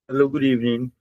Hello, good evening.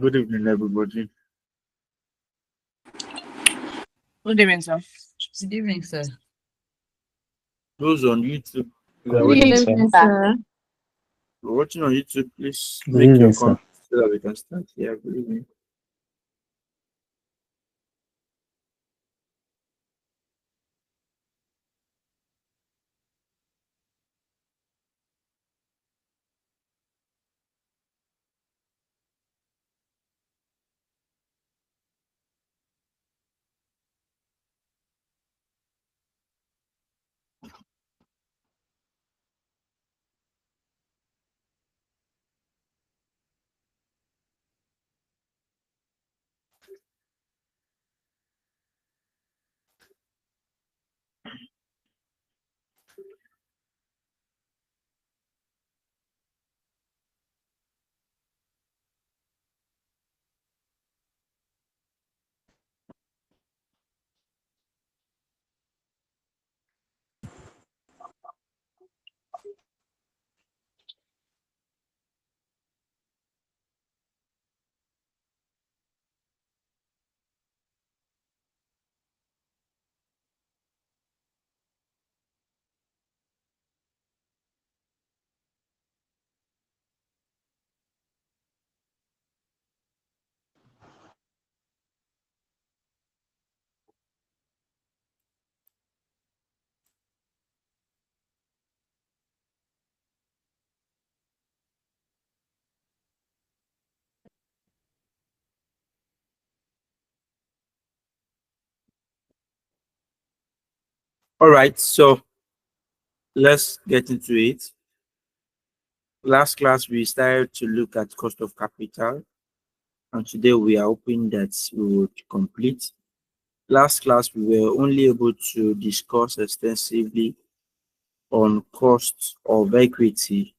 Good evening, everybody. Good evening, sir. Good evening, sir. Those on YouTube, if you're Good Good evening, evening, sir. sir. watching on YouTube, please Good make your evening, sir. comment so that we can start here. Good evening. All right, so let's get into it. Last class, we started to look at cost of capital, and today we are hoping that we would complete. Last class, we were only able to discuss extensively on cost of equity,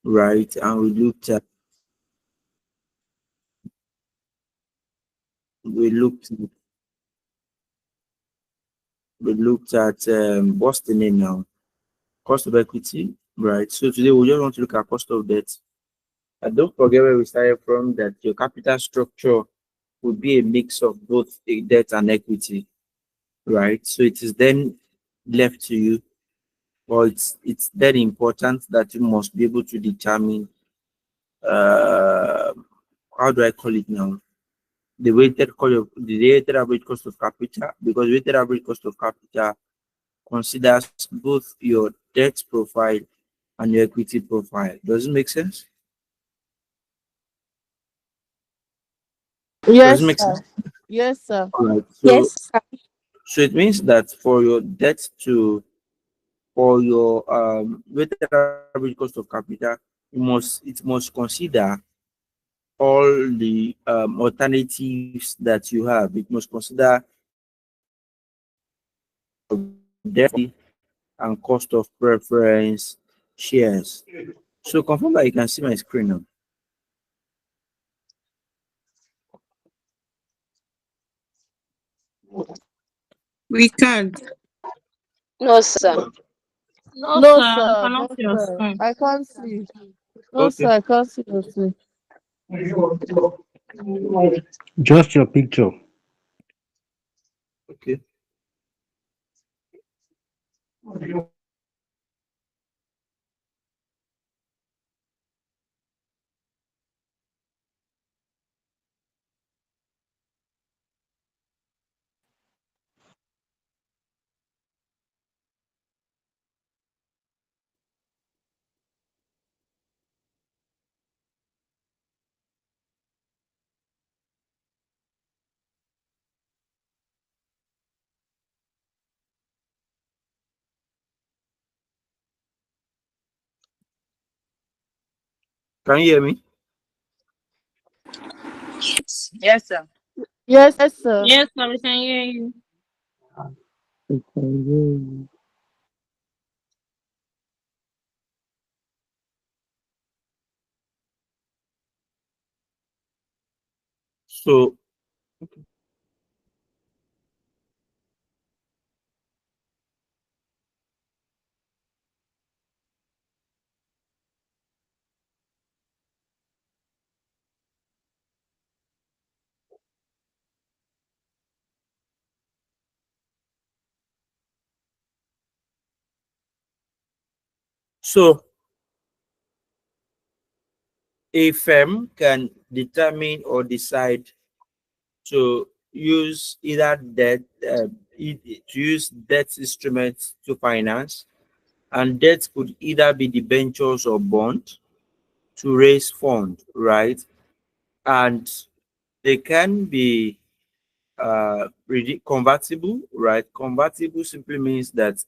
right? And we looked we looked at what's the name now? Cost of equity, right? So today we just want to look at cost of debt. And don't forget where we started from, that your capital structure would be a mix of both a debt and equity, right? So it is then left to you, or it's then important that you must be able to determine uh how do I call it now? The weighted average cost of capital, because weighted average cost of capital considers both your debt profile and your equity profile. Does it make sense? Does it Yes, make sir. sense? Yes, sir. All right. So Yes. so it means that for your debt to for your weighted average cost of capital, it must consider all the alternatives that you have. It must consider debt and cost of preference shares. So confirm that you can see my screen now. We can't. No, sir. No, No, sir. We sir. cannot No, see your sir. screen. I can't see. No, sir. Okay. I can't see nothing. Just your picture. Okay. Can you hear me? Yes, sir. Yes, sir. Yes, sir. We can hear you. So So a firm can determine or decide to use either debt to use debt instruments to finance, and debt could either be debentures or bond to raise funds, right? And they can be convertible, right? Convertible simply means that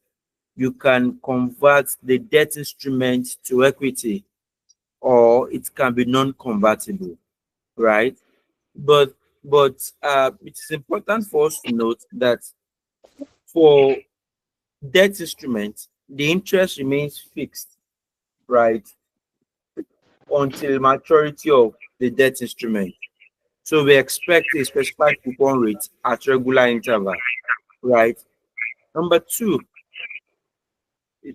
you can convert the debt instrument to equity, or it can be non-convertible, right? But it is important for us to note that for debt instruments, the interest remains fixed, right, until maturity of the debt instrument. So we expect a specified coupon rate at regular interval, right? Number two,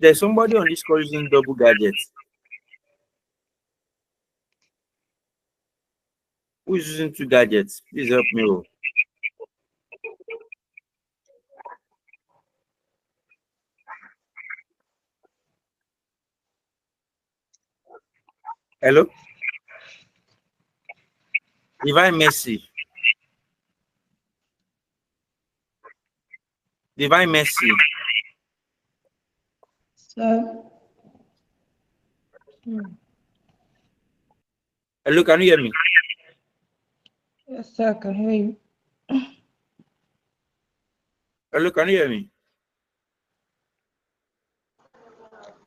there's somebody on this call using double gadgets. Who is using two gadgets? Please help me. Oh. Hello? Divine Mercy. Divine Mercy. Sir. Hello, can you hear me? Yes, sir, I can hear you. Hello, can you hear me?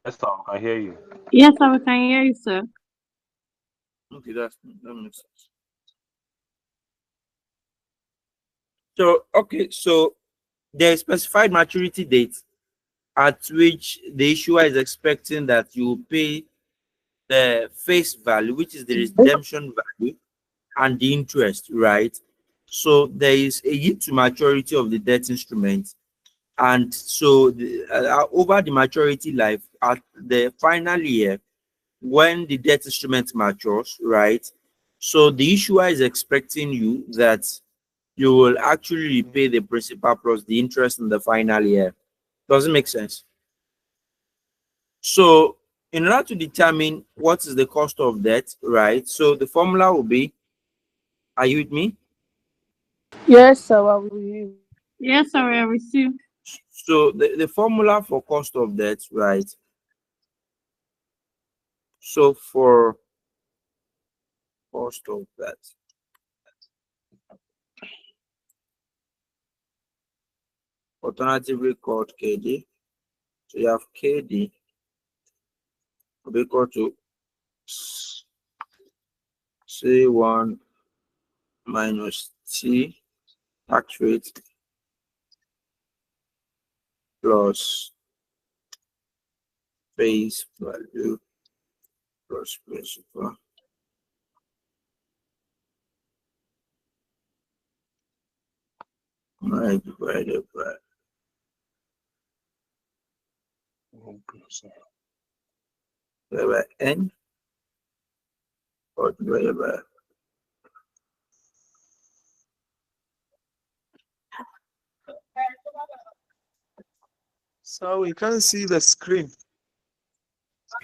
Yes, sir, I can hear you. Yes, sir, we can hear you, sir. Okay, that makes sense. So, okay, so there is specified maturity date at which the issuer is expecting that you will pay the face value, which is the redemption value, and the interest, right? So there is a yield to maturity of the debt instrument. And so over the maturity life, at the final year, when the debt instrument matures, right? So the issuer is expecting you that you will actually repay the principal plus the interest in the final year. Does it make sense? So in order to determine what is the cost of debt, right? So the formula will be, are you with me? Yes, sir. What will you? Yes, sir, we received. So the formula for cost of debt, right? So for cost of debt, alternatively called KD. So you have KD will be equal to C1 minus T tax rate plus face value plus principal. Right, divided by N or divided by So we can't see the screen.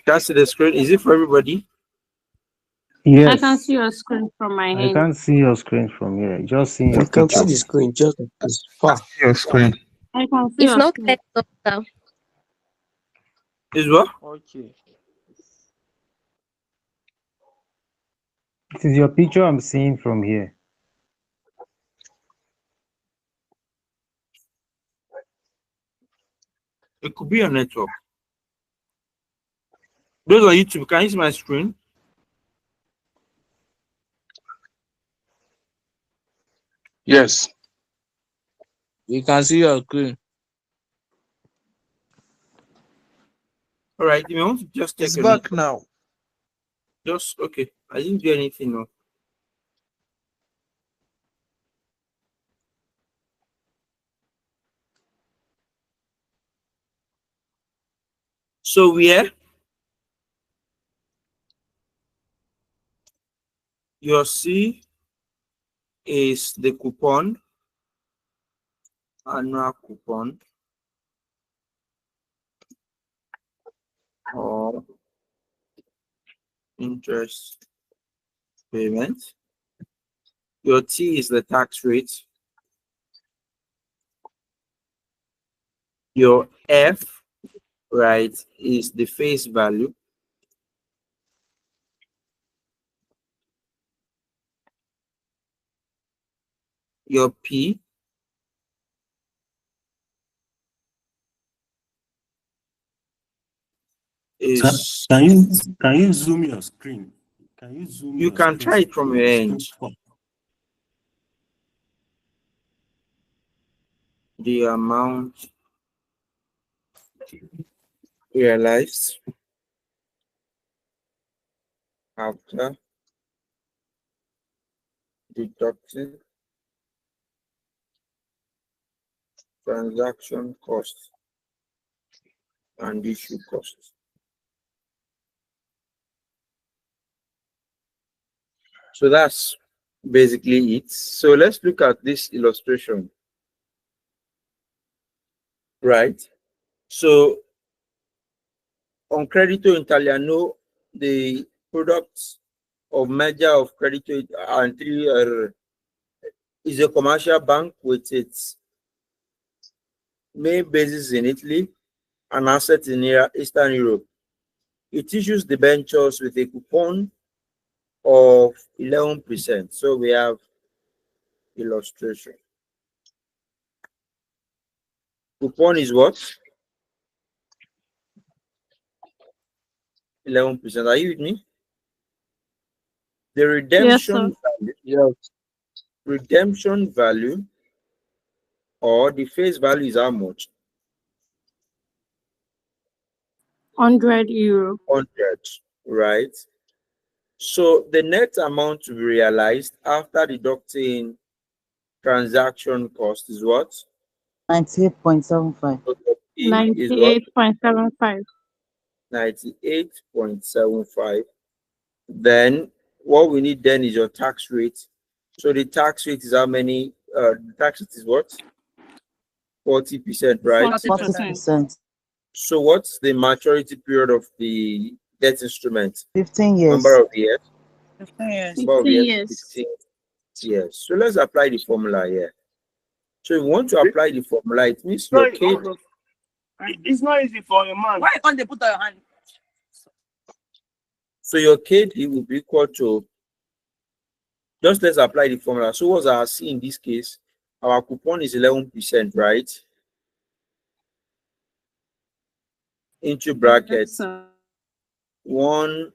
That's the screen. Is it for everybody? I can Yes. see your screen from my I hand. can't see your screen from here. Just seeing your We can see picture. the screen, just as far. Your screen. I can see It's your not screen. clear, sir. Is what? Okay. It is your picture I'm seeing from here. It could be a network. Those on YouTube, can you see my screen? Yes. We can see your screen. All right, you want to just check It's your back network. now. Just okay. I didn't do anything. No. So where your C is the coupon, annual coupon, or interest payment. Your T is the tax rate. Your F, right, is the face value. Your P is. Can you zoom your screen? Can you zoom You your can screen? try it from your end. The amount realized after deducting transaction costs and issue costs. So that's basically it. So let's look at this illustration. Right. So on Credito Italiano, the products of merger of Credito and three is a commercial bank with its main basis in Italy and assets in Eastern Europe. It issues debentures with a coupon of 11%. So we have illustration. Coupon is what? 11%. Are you with me? The redemption value. Yes. Redemption value or the face value is how much? €100. 100, right? So the net amount to be realized after deducting transaction cost is what? 98.75. So the P is what? 98.75. 98.75. Then what we need then is your tax rate. So the tax rate is how many? The tax rate is what? 40%, right? 40%. So what's the maturity period of the debt instrument? 15 years. Number of years? 15 Number of years? years. 15 years. So let's apply the formula here. So if you want to apply the formula, it means your K. It's not easy for a man. Why can't they put on your hand? So your KD will be equal to, just let's apply the formula. So what's our C in this case? Our coupon is 11%, right? Into brackets, 1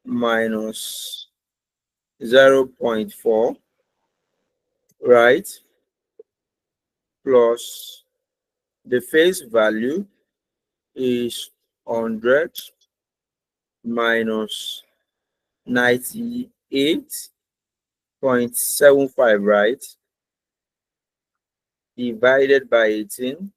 minus 0.4, right? Plus the face value is 100 minus 98.75, right? Divided by 18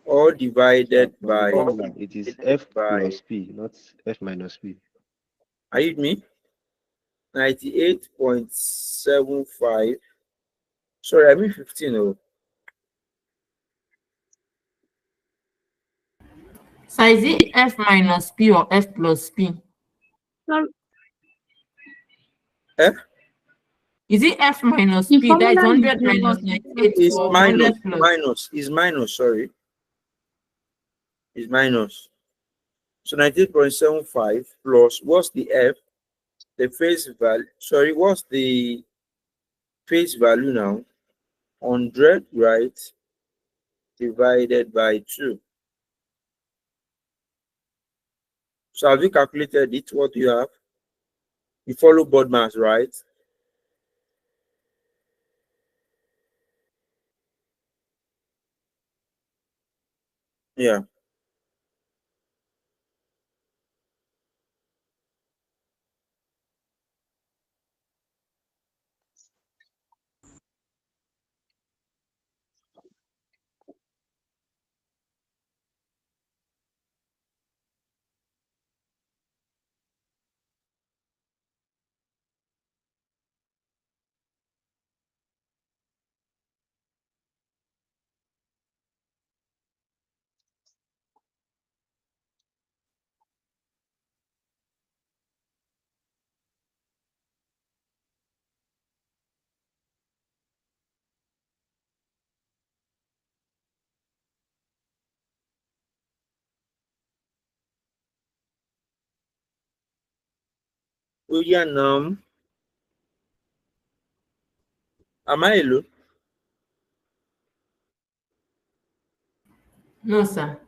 or divided by it is F plus P, not F minus P. Are you with me? 98.75. Sorry, I mean 15. Oh. So is it F minus P or F plus P? F? Is it F minus P? That is 100 minus 98 Is or minus, 100 plus? is minus, sorry. Is minus. So 98.75 plus, what's the F? The face value, sorry, what's the face value now? 100, right? Divided by 2. So have you calculated it? What do you have? You follow board mass, right? Yeah. Oh yeah, no. Am I alone? No, sir.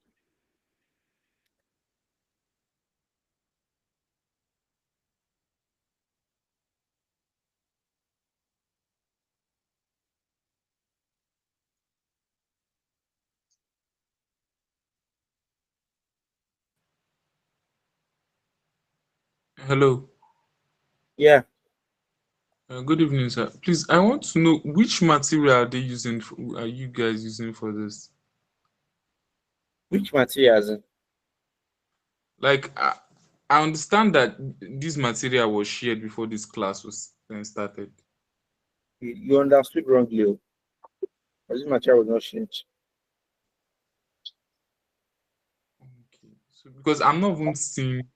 Hello. Yeah. Good evening, sir. Please, I want to know which material are they using? Are you guys using for this? Which materials? Like, I understand that this material was shared before this class was started. You understood wrongly. Oh. This material was not changed. Okay. So because I'm not even seeing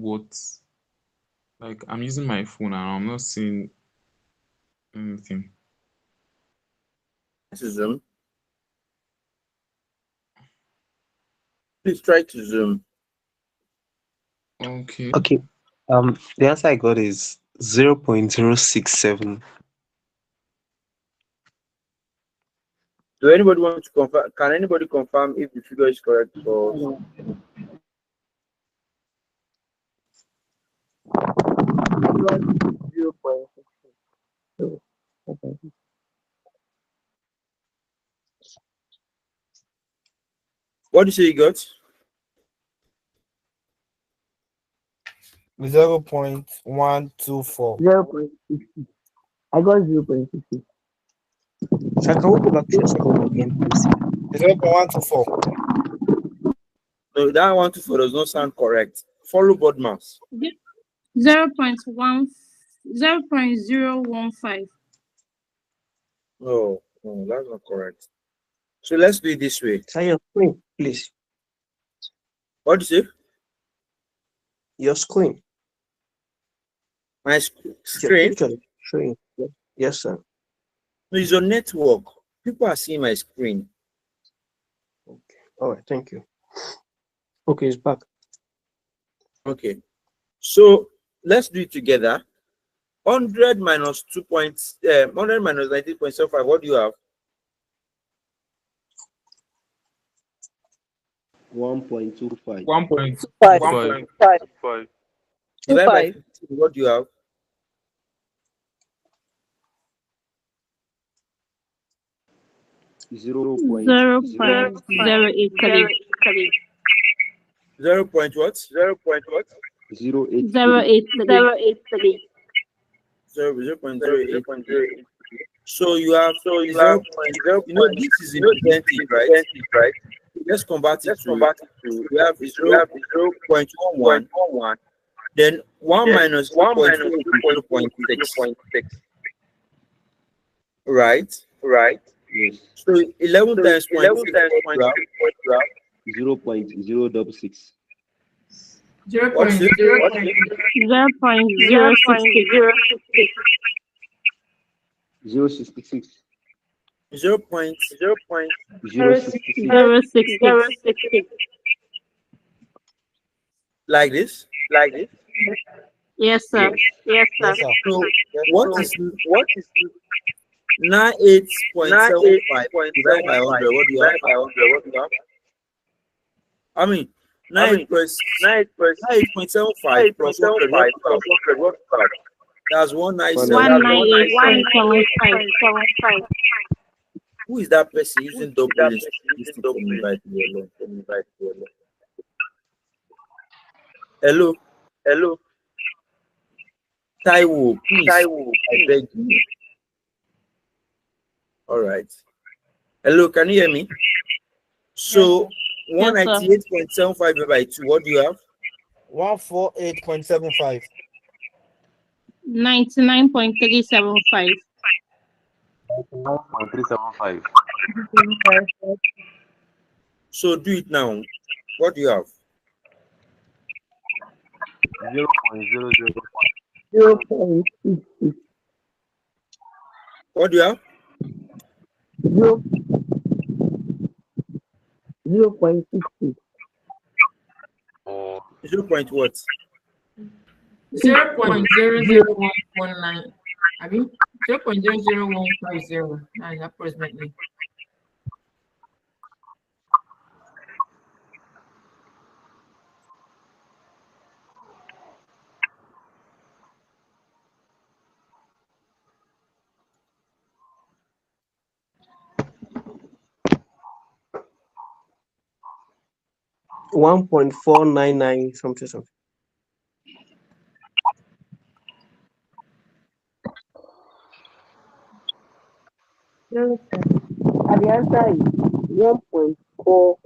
what, like, I'm using my phone and I'm not seeing anything. This is Zoom. Please try to zoom. Okay. Okay. The answer I got is 0.067. Do anybody want to confirm? Can anybody confirm if the figure is correct for? What do you say you got? 0.124. 0.60. I got 0.60. So can we go back to the score again, please? 0.124. No, that 124 does not sound correct. Follow board mass. 0.015. No, no, that's not correct. So let's do it this way. Say your screen, please. What do you say? Your screen. My Your screen? picture is showing. Yes, sir. No, it's on network. People are seeing my screen. Okay. All right. Thank you. Okay, it's back. Okay. So let's do it together. 100 minus 100 minus 19.75. What do you have? 1.25. 1.25. Divided by 50. What do you have? 0.083. 0. Point what? 0.83. 0.083. 0.083. So you have 0. You know this is in percentage, right? Let's convert it to. We have 0.11. Then 1 minus 0.4 is 0.6. Right? Yes. So 11 times 0.6. 0.066. 0.066. 0.066. 0.066. Like this? Yes, sir. Yes, sir. So what is 98.75 divided by 100? What do you have? I mean, 98.75 plus 100. What do you have? That's 197. Who is that person using double list? Listen to me right here. Hello. Taiwo, please. I beg you. All right. Hello, can you hear me? So 198.75 divided by 2. What do you have? 148.75. 99.375. 1.375. So do it now. What do you have? 0.00. 0.60. What do you have? 0.60. 0. Point what? 0.00119. I mean 0.00150. That's approximately. $1.499 something something. And the answer is 1.4.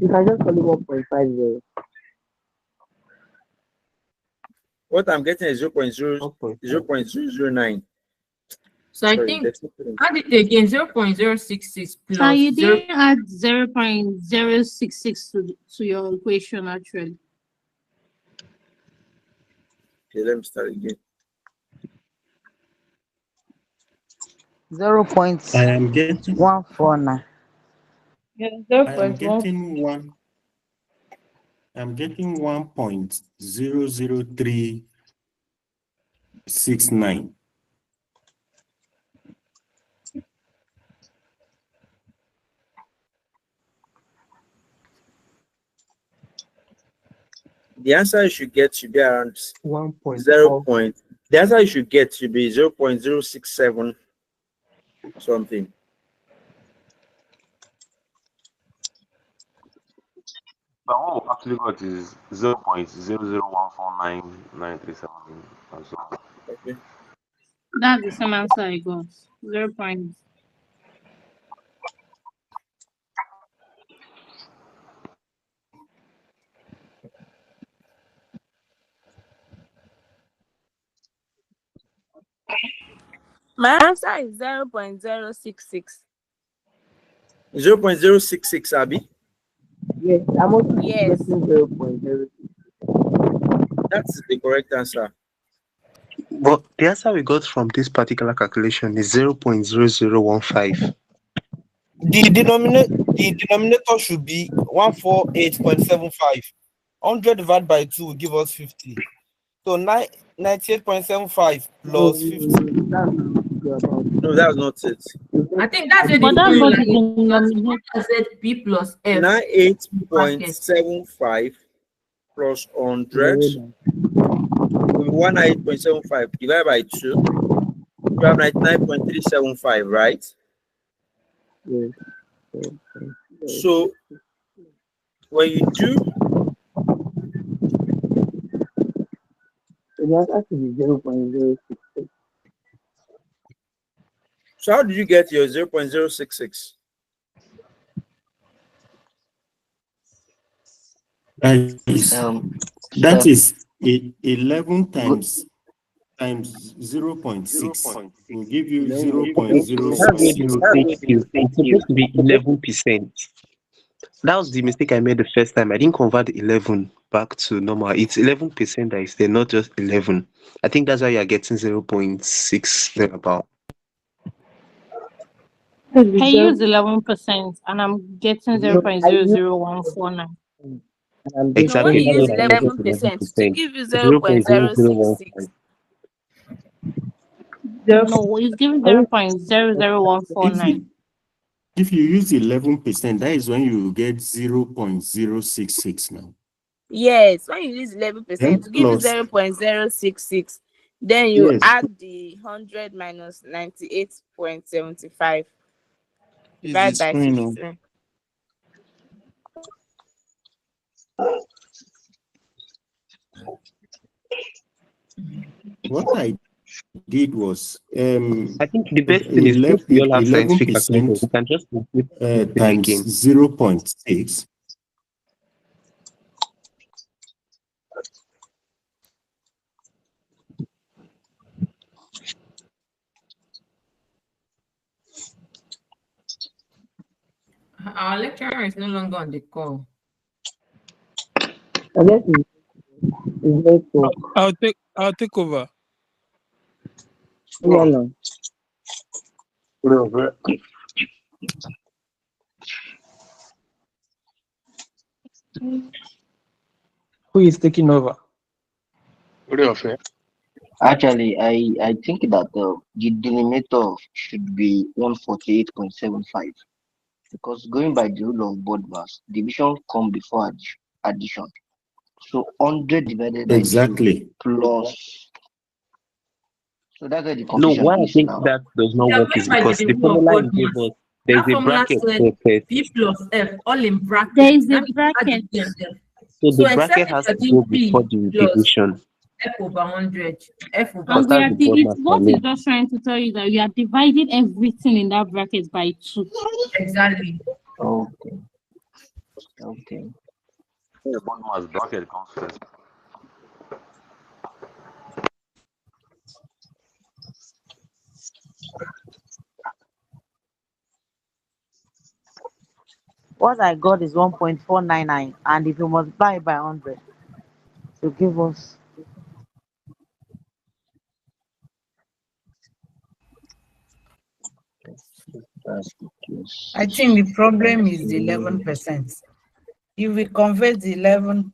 You can just call it 1.50. What I'm getting is 0.009. So I Sorry, think that's different. add it again 0.066 So plus you 0. didn't add 0.066 to your equation actually. Okay, let me start again. 0.149. Yeah, I am getting one. I'm getting 1.00369. The answer you should get should be around 1.4. The answer you should get should be 0.067 something. But what we actually got is 0.0014993 and so on. Okay. That's the same answer I got. 0. My answer is 0.066. 0.066, Abby. Yes, I'm also Yes. getting 0.0. That's the correct answer. But the answer we got from this particular calculation is 0.0015. The denominator should be 148.75. 100 divided by 2 will give us 50. So 98.75 plus 50. No, that's not it. I think that's what But the that's formula not the is. denominator. ZB plus F. 98.75 plus 100 will be 198.75 divided by 2. You have 99.375, right? Yes. So when you do, So the answer should be 0.066. so how did you get your 0.066? That is 11 times 0.6 will give you That's where the 0.066. mistake is. It's supposed to be 11%. That was the mistake I made the first time. I didn't convert the 11 back to normal. It's 11% that is there, not just 11. I think that's why you're getting 0.6 thereabout. I use 11% and I'm getting No, I use 0.00149. and I'm So when Exactly. you getting That's use why I get 11%, to 11%. give you 0.0015. 0.066. No, it's giving 0.00149. If you use 11%, that is when you get 0.066 now. Yes, when you use 11% Then to give you plus, 0.066, then you yes, add the 100 minus 98.75 Is the divided by screen. 15. what I did was I think the best thing is since we all have scientific calculators, 11% we can just include the times again. 0.6. Our lecturer is no longer on the call. I guess it's very cool. I'll take over. No. Who is taking over? Actually, I think that the denominator should be 148.75 because going by the rule of board mass, division come before addition. So 100 divided by 2 Exactly. plus. So that's where the No, confusion why I is think now. that does not They are work going is by because the the rule of formula God you gave mass. us, there's That a formula bracket said there first. B plus F, all in brackets. There is a That means you add bracket. the B and F. So So the except bracket if has you're to go doing before B the plus division. F over 100, F over Because And we that's are the board it's mass for what is me. just trying to tell you that you are dividing everything in that bracket by 2. exactly. Okay. Okay. The board mass bracket comes first. What I got is 1.499, and if you multiply it by 100, to give us That's the case. I think the problem is the 11%. If we convert the 11%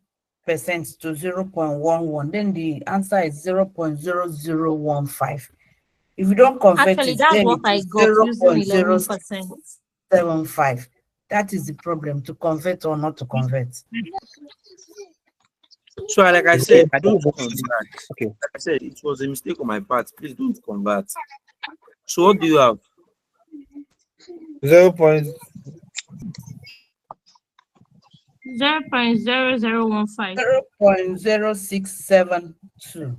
to 0.11, then the answer is 0.0015. If you don't convert Actually, it, that's then what it I is got using 11%. 0.075. That is the problem, to convert or not to convert. So, like I said, I don't don't convert. Okay. Like I said, it was a mistake on my part. Please don't convert. So, what do you have? 0.0. 0.0015. 0.0672.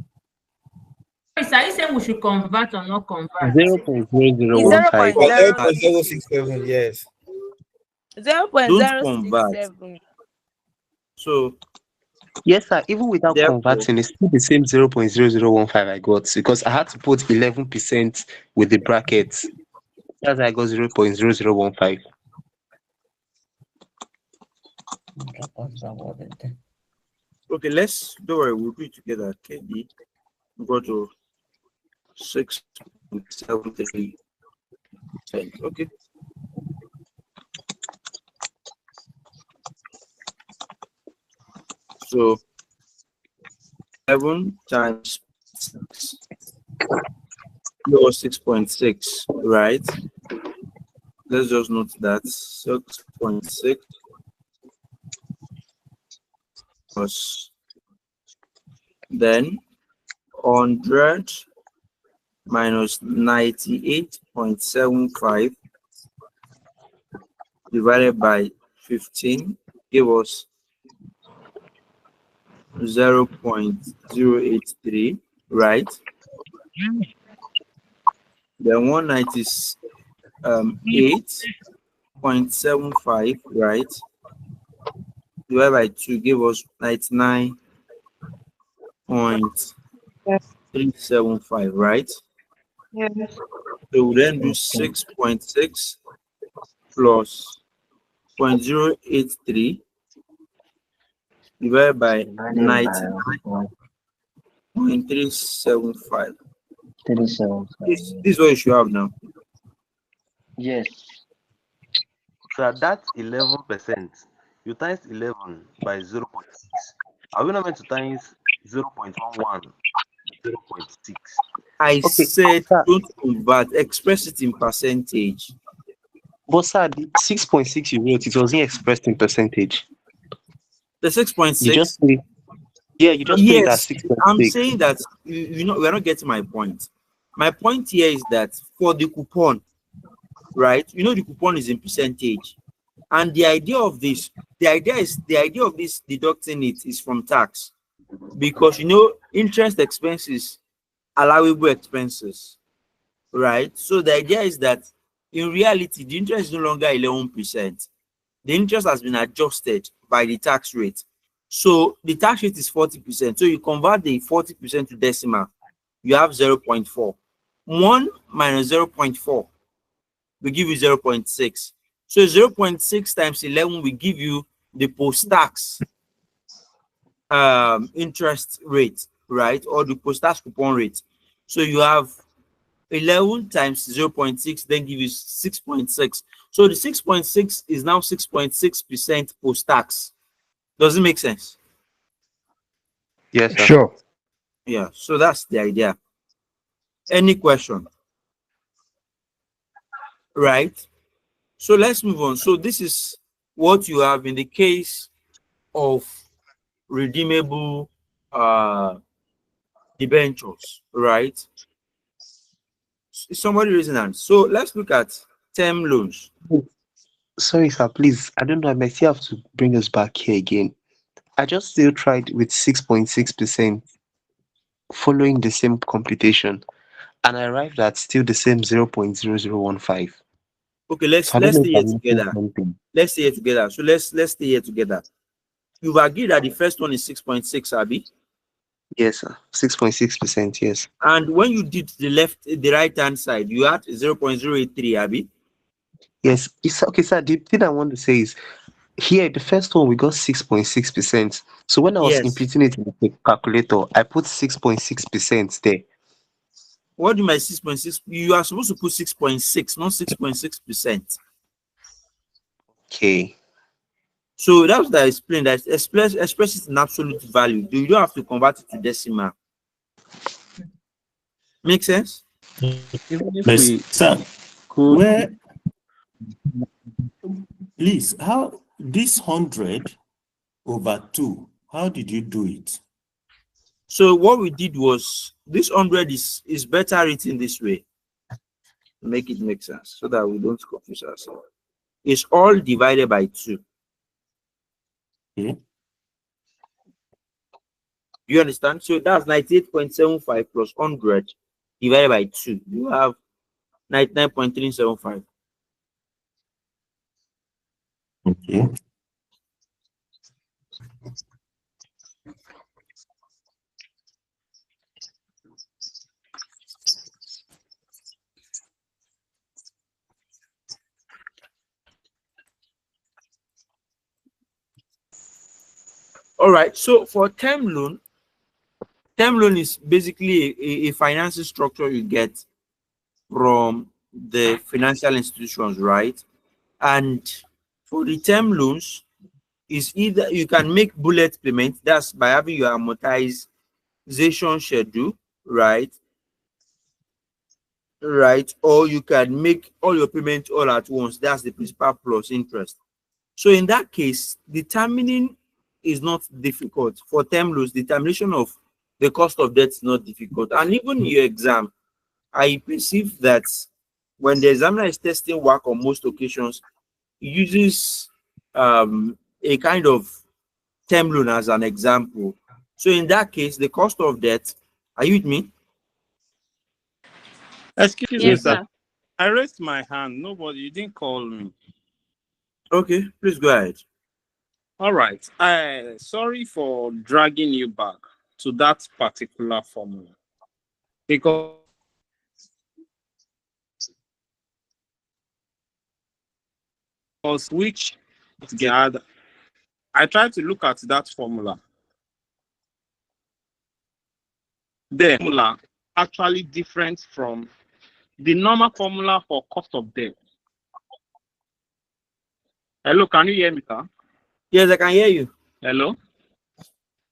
Chris, are you saying we should convert or not convert? 0.0015. 0.067, yes. 0.067. So, Yes, sir. Even without therefore, converting, it's still the same 0.0015 I got because I had to put 11% with the brackets. That's why I got 0.0015. okay, don't worry, we'll do it together. KD, we go to 6.73. Okay. So 11 times 6 plus 6.6, right? Let's just note that 6.6 plus then 100 minus 98.75 divided by 15 give us 0.083, right? Then 198.75, right? Divided by 2 give us 99.375, right? yes. So we then do 6.6 plus 0.083 divided by 99.375. This is what you should have now. Yes. So that's 11%. You times 11 by 0.6. Are we not meant to times 0.11 0.6? I said don't convert, express it in percentage. But sir, the 6.6 you wrote, it wasn't expressed in percentage. The 6.6? You just put it, yeah, you just put it at 6.6. I'm saying that we're not getting my point. My point here is that for the coupon, right? The coupon is in percentage. And the idea of this deducting it is from tax. Because interest expenses, allowable expenses, right? So the idea is that in reality, the interest is no longer 11%. The interest has been adjusted by the tax rate. So the tax rate is 40%. So you convert the 40% to decimal, you have 0.4. 1 minus 0.4 will give you 0.6. So 0.6 times 11 will give you the post-tax interest rate, right? Or the post-tax coupon rate. So you have 11 times 0.6, then give you 6.6. So the 6.6 is now 6.6% post-tax. Does it make sense? Yes, sir. Sure. Yeah, so that's the idea. Any question? Right. So let's move on. So this is what you have in the case of redeemable debentures, right? Somebody raising hand. So let's look at term loans. Sorry, sir, please. I don't know. I might still have to bring us back here again. I just still tried with 6.6% following the same computation, and I arrived at still the same 0.0015. Okay, let's So I don't know stay if here I'm missing together. something. Let's stay here together. So let's stay here together. You've agreed that the first one is 6.6, Abby. Yes, sir. 6.6%, yes. And when you did the right hand side, you had 0.083, Abby. Yes. It's okay, sir. The thing I want to say is here, the first one we got 6.6%. So when I was Yes. imputing it in the calculator, I put 6.6% there. What do you mean 6.6? You are supposed to put 6.6, not 6.6%. Okay. So that's what I explained. That express it in absolute value. You don't have to convert it to decimal. Make sense? Even if we sir, could where please, how this 100/2, how did you do it? So what we did was this 100 is better written this way. Make it make sense so that we don't confuse ourselves. It's all divided by 2. Okay. You understand? So that's 98.75 plus 100 divided by 2. You have 99.375. Okay. All right. So for term loan is basically a financing structure you get from the financial institutions, right? And for the term loans, is either you can make bullet payment, that's by having your amortization schedule, right? Right, or you can make all your payments all at once. That's the principal plus interest. So in that case, determining is not difficult. For term loans, determination of the cost of debt is not difficult. And even in your exam, I perceive that when the examiner is testing work on most occasions, he uses a kind of term loan as an example. So in that case, the cost of debt, are you with me? Excuse me, Yes, sir. sir. I raised my hand. Nobody, you didn't call me. Okay, please go ahead. All right. Sorry for dragging you back to that particular formula. Because which together, I tried to look at that formula. The formula actually different from the normal formula for cost of debt. Hello, can you hear me, sir? Yes, I can hear you. Hello?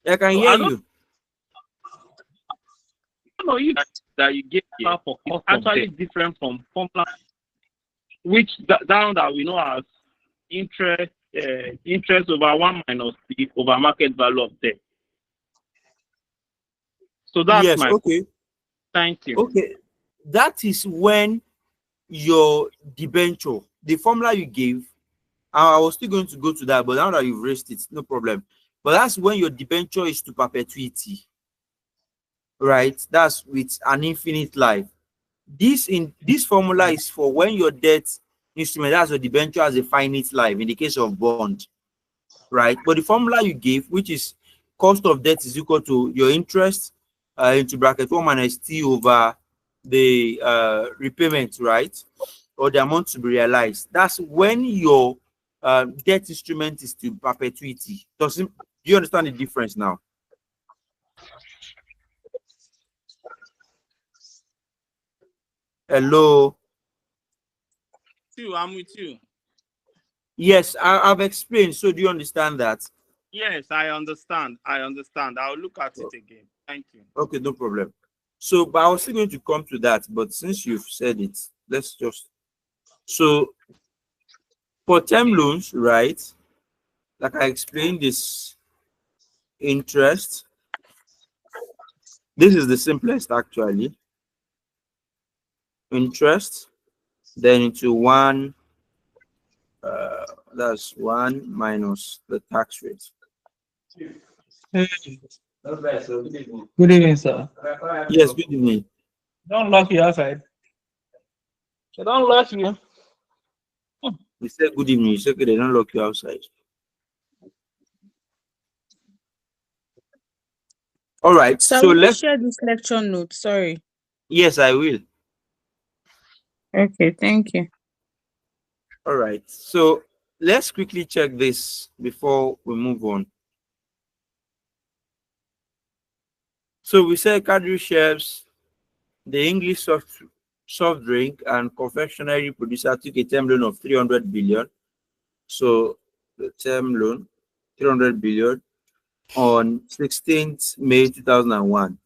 I can So hear I you. don't know if that you get here for cost actually different from formula, which down that we know as interest over 1 minus P over market value of debt. So that's Yes, my okay. thank you. Okay, that is when your debenture, the formula you gave, I was still going to go to that, but now that you've raised it, no problem. But that's when your debenture is to perpetuity, right? That's with an infinite life. This formula is for when your debt instrument, that's your debenture, has a finite life in the case of bond, right? But the formula you gave, which is cost of debt is equal to your interest into bracket 1 minus T over the repayment, right? Or the amount to be realized. That's when your debt instrument is to perpetuity. Do you understand the difference now? Hello. I'm with you. Yes, I've explained. So do you understand that? Yes, I understand. I'll look at it again. Thank you. Okay, no problem. So, but I was still going to come to that, but since you've said it, let's just. So, for term loans, right? Like I explained, this interest. This is the simplest actually. Interest, then into one. That's 1 minus the tax rate. Good evening, sir. Yes, good evening. Don't lock you outside. They don't lock you. You said good evening. You said okay, they don't lock you outside. All right. So So will you let's. share this lecture note? Sorry. Yes, I will. Okay, thank you. All right. So let's quickly check this before we move on. So we said Cadbury Chefs, the English soft drink and confectionery producer, took a term loan of 300 billion. So the term loan, 300 billion on 16th May 2001.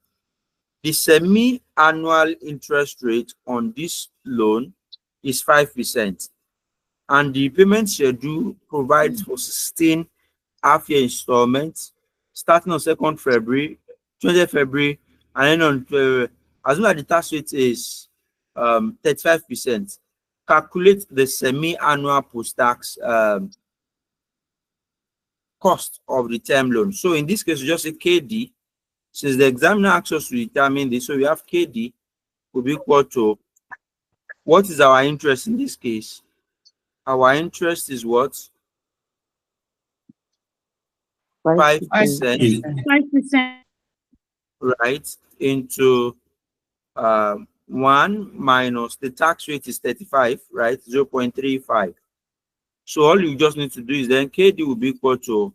The semi-annual interest rate on this loan is 5%, and the payment schedule provides for 16 half-year installments starting on 2nd February, 20th February, and then on as soon as the tax rate is 35%, calculate the semi-annual post-tax cost of the term loan. So in this case, we just say KD. Since the examiner asks us to determine this, so we have KD will be equal to, what is our interest in this case? Our interest is what? 5%. 5%. Right, into 1 minus the tax rate is 35, right? 0.35. So all you just need to do is then KD will be equal to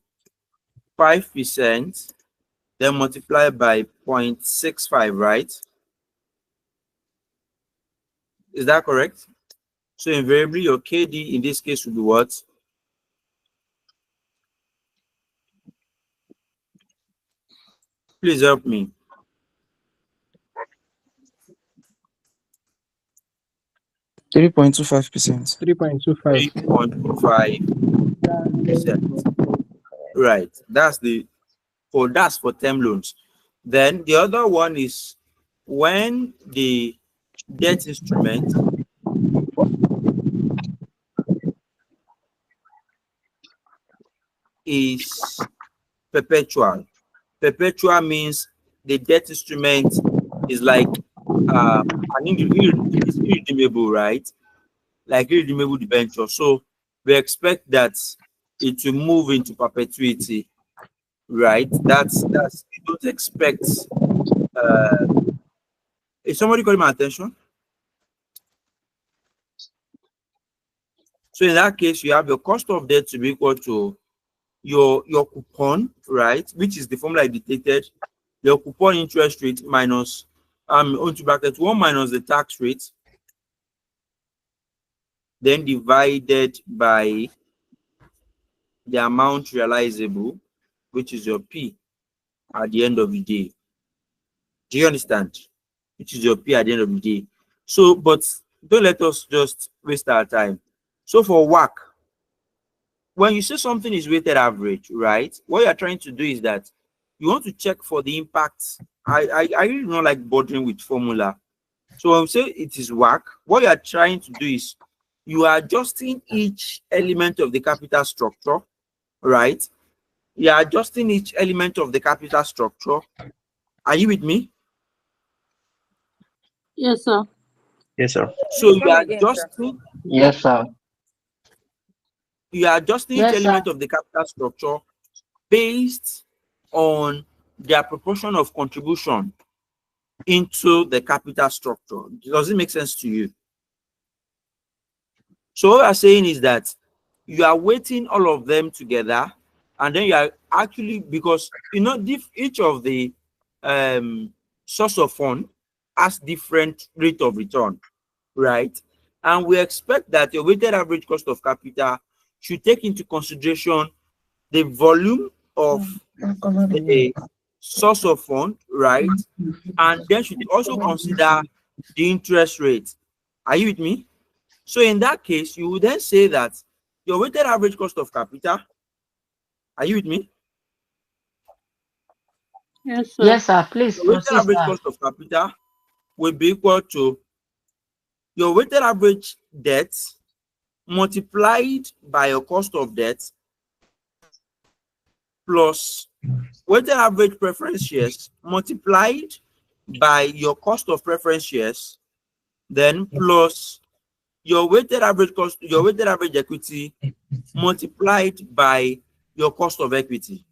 5%, then multiply by 0.65, right? Is that correct? So invariably your KD in this case will be what? Please help me. Three 3.25%. 3.25. 3.25%. Right. That's for term loans. Then the other one is when the debt instrument is perpetual. Perpetual means the debt instrument is like it's irredeemable, right? Like irredeemable debenture. So we expect that it will move into perpetuity, right? That's we don't expect. Is somebody calling my attention? So in that case, you have your cost of debt to be equal to your coupon, right? Which is the formula I dictated. Your coupon interest rate minus onto bracket 1 minus the tax rate, then divided by the amount realizable, which is your P at the end of the day. Do you understand? Which is your P at the end of the day. So, but don't let us just waste our time. So for WACC, when you say something is weighted average, right? What you're trying to do is that you want to check for the impact. I really don't like bothering with formula. So when we say it is WACC, what you are trying to do is you are adjusting each element of the capital structure, right? You are adjusting each element of the capital structure. Are you with me? Yes, sir. Yes, sir. So you are adjusting. Yes, sir. You are adjusting each element of the capital structure based on their proportion of contribution into the capital structure. Does it make sense to you? So what I'm saying is that you are weighting all of them together, and then you are actually, because you know each of the source of fund has different rate of return, right? And we expect that your weighted average cost of capital should take into consideration the volume of the source of fund, right? And then should also consider the interest rate. Are you with me? So in that case, you would then say that your weighted average cost of capital, are you with me? Yes, sir. Yes, sir. Please Your weighted proceed, average sir. cost of capital will be equal to your weighted average debt multiplied by your cost of debt plus weighted average preference shares multiplied by your cost of preference shares, then plus your weighted average cost, your weighted average equity multiplied by your cost of equity,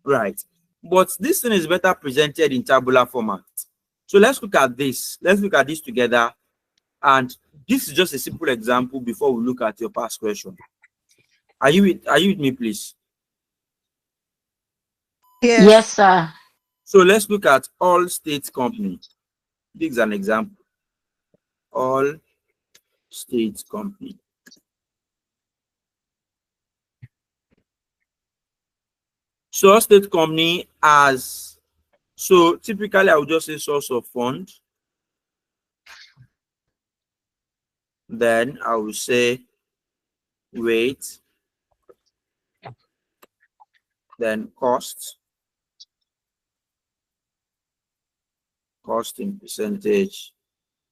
right? But this thing is better presented in tabular format. So let's look at this. Let's look at this together. And this is just a simple example before we look at your past question. Are you with me, please? Yes, sir. So let's look at all state company. This is an example. All state company. So all state company as, so typically I would just say source of fund. Then I will say rate, then cost in percentage,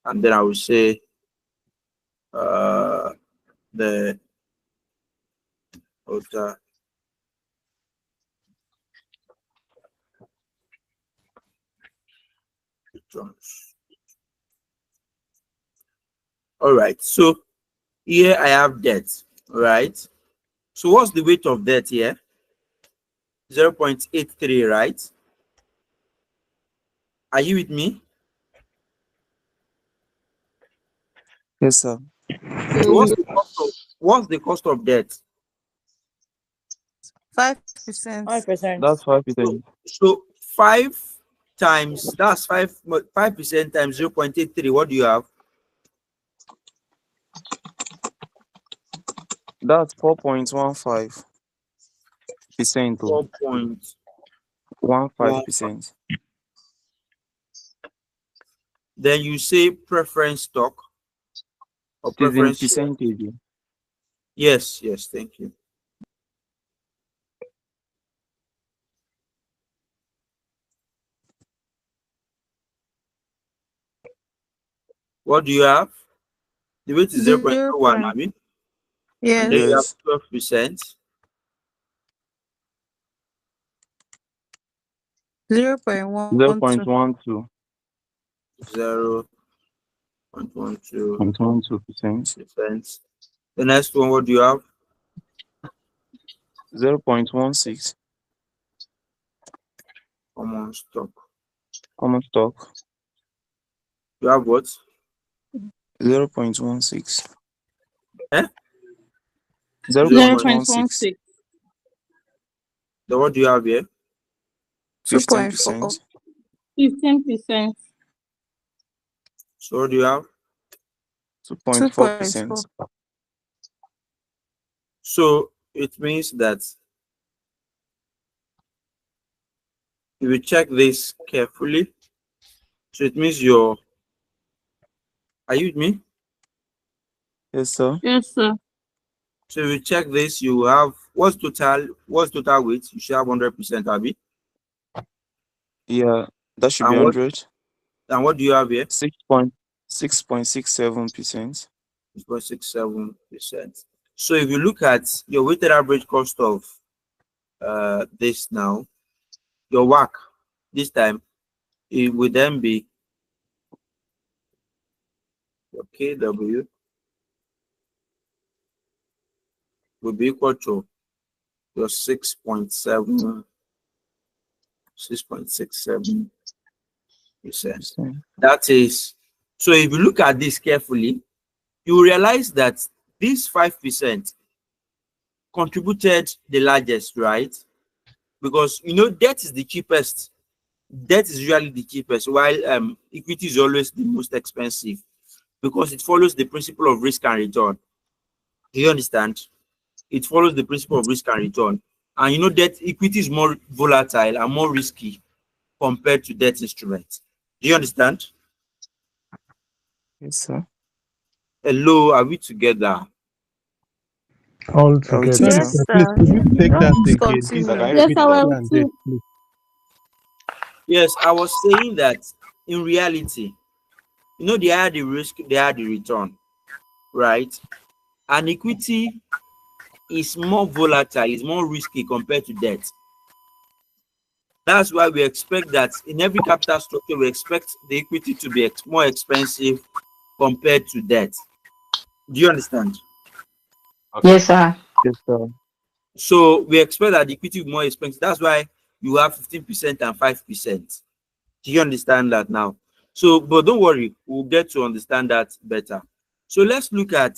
and then I will say the total returns. All right, so here I have debt, right? So what's the weight of debt here? 0.83, right? Are you with me? Yes, sir. So what's the cost of debt? 5%. 5%. That's 5%. So 5 times, that's 5% times 0.83. What do you have? That's 4.15%. 4.15%. Then you say preference stock or It is in preference share. percentage. Yes, thank you. What do you have? The weight is 0.21, I mean. And then you have 12%. 0.12%. 0.12%. The next one, what do you have? 0.16%. Common stock. You have what? 0.16%. Eh? 0.16. So what do you have here? 15%. 15%. So what do you have? 2.4%. So it means that if you check this carefully, so it means are you with me? Yes, sir. Yes, sir. So if you check this, you have what's total weight? You should have 100%, Abby. Yeah, that should be And 100. And what do you have here? 6.67%. 6.67%. So if you look at your weighted average cost of this now, your WACC this time, it would then be your KW will be equal to your 6.67%. That is, so if you look at this carefully, you realize that this 5% contributed the largest, right? Because debt is the cheapest. Debt is usually the cheapest, while equity is always the most expensive because it follows the principle of risk and return. Do you understand? It follows the principle of risk and return. And debt equity is more volatile and more risky compared to debt instruments. Do you understand? Yes, sir. Hello, are we together? All Are we together. together? Yes, Please, sir. could you take that Just again? Please, can continue. you Yes, repeat I that? will Yeah, and see. then, please. Yes, I was saying that in reality, you know, they are the risk, they are the return, right? And equity is more volatile, is more risky compared to debt. That's why we expect that in every capital structure, we expect the equity to be more expensive compared to debt. Do you understand? Okay. Yes, sir. Yes, sir. So we expect that the equity will be more expensive. That's why you have 15% and 5%. Do you understand that now? So, but don't worry, we'll get to understand that better. So let's look at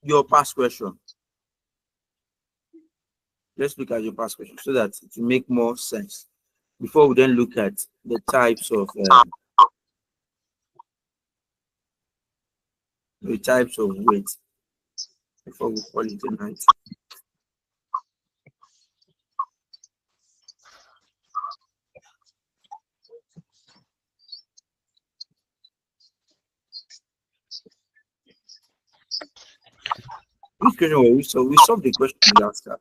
your past question. Let's look at your past question so that it will make more sense before we then look at the types of weight before we call it a night. Which question were we solved? We solved the question in the last time.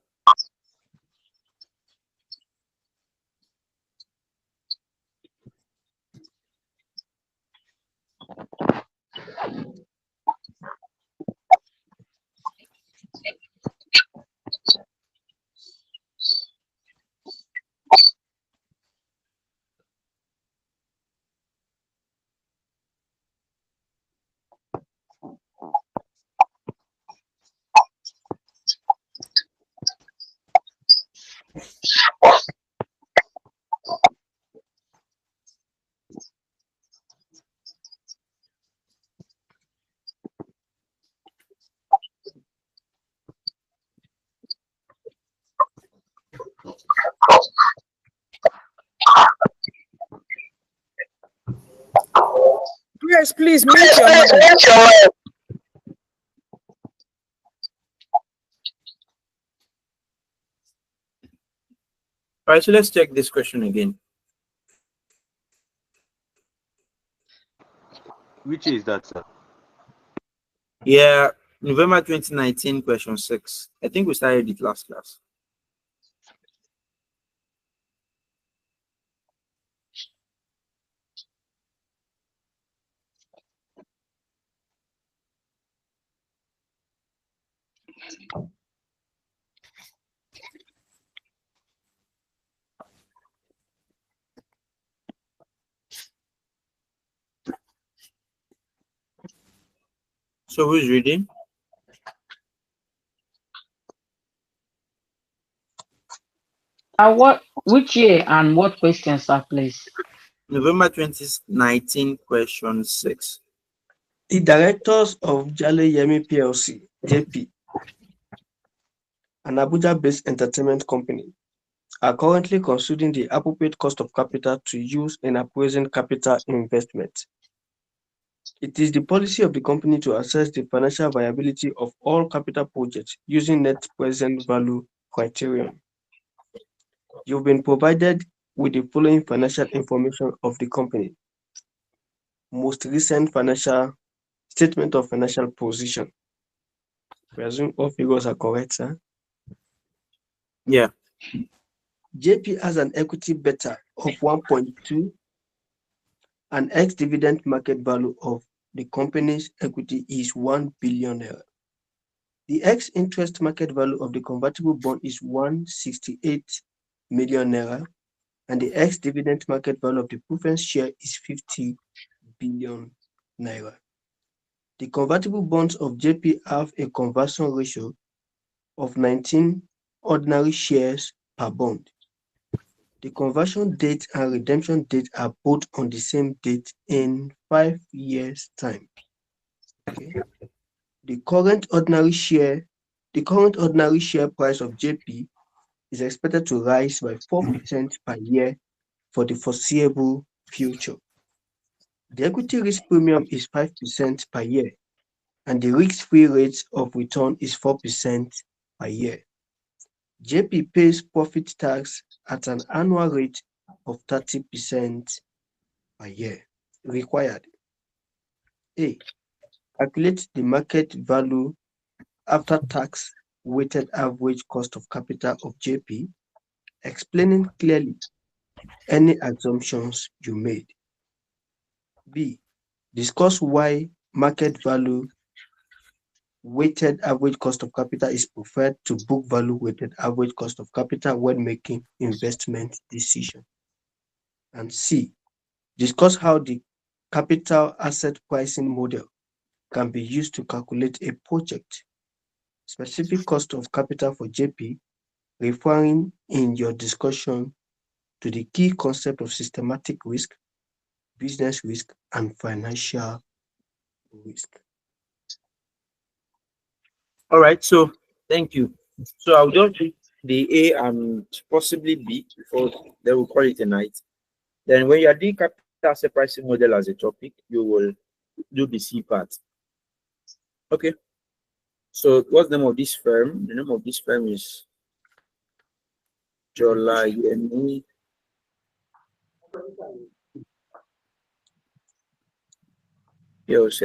Yes, please mute your mic. All right, so let's check this question again. Which is that, sir? Yeah, November 2019, question 6. I think we started it last class. So who's reading? Which year and what questions, sir, please? November 2019, question 6. The directors of Jale Yemi PLC, JP, an Abuja-based entertainment company, are currently considering the appropriate cost of capital to use in appraising capital investment. It is the policy of the company to assess the financial viability of all capital projects using net present value criterion. You've been provided with the following financial information of the company. Most recent financial statement of financial position. We assume all figures are correct, sir. Yeah. JP has an equity beta of 1.2 and ex-dividend market value of the company's equity is 1 billion naira. The ex-interest market value of the convertible bond is 168 million naira, and the ex-dividend market value of the preference share is 50 billion naira. The convertible bonds of JP have a conversion ratio of 19 ordinary shares per bond. The conversion date and redemption date are both on the same date in 5 years' time. Okay. The current ordinary share price of JP is expected to rise by 4% per year for the foreseeable future. The equity risk premium is 5% per year, and the risk-free rate of return is 4% per year. JP pays profit tax at an annual rate of 30% per year. Required. A. Calculate the market value after tax weighted average cost of capital of JP, explaining clearly any assumptions you made. B. Discuss why market value weighted average cost of capital is preferred to book value weighted average cost of capital when making investment decision. And C. Discuss how the capital asset pricing model can be used to calculate a project specific cost of capital for JP, referring in your discussion to the key concept of systematic risk, business risk, and financial risk. All right, so thank you. So I'll just do the A and possibly B before they will call it a night. Then when you are doing capital asset pricing model as a topic, you will do the C part. Okay. So what's the name of this firm? The name of this firm is Jolayemi.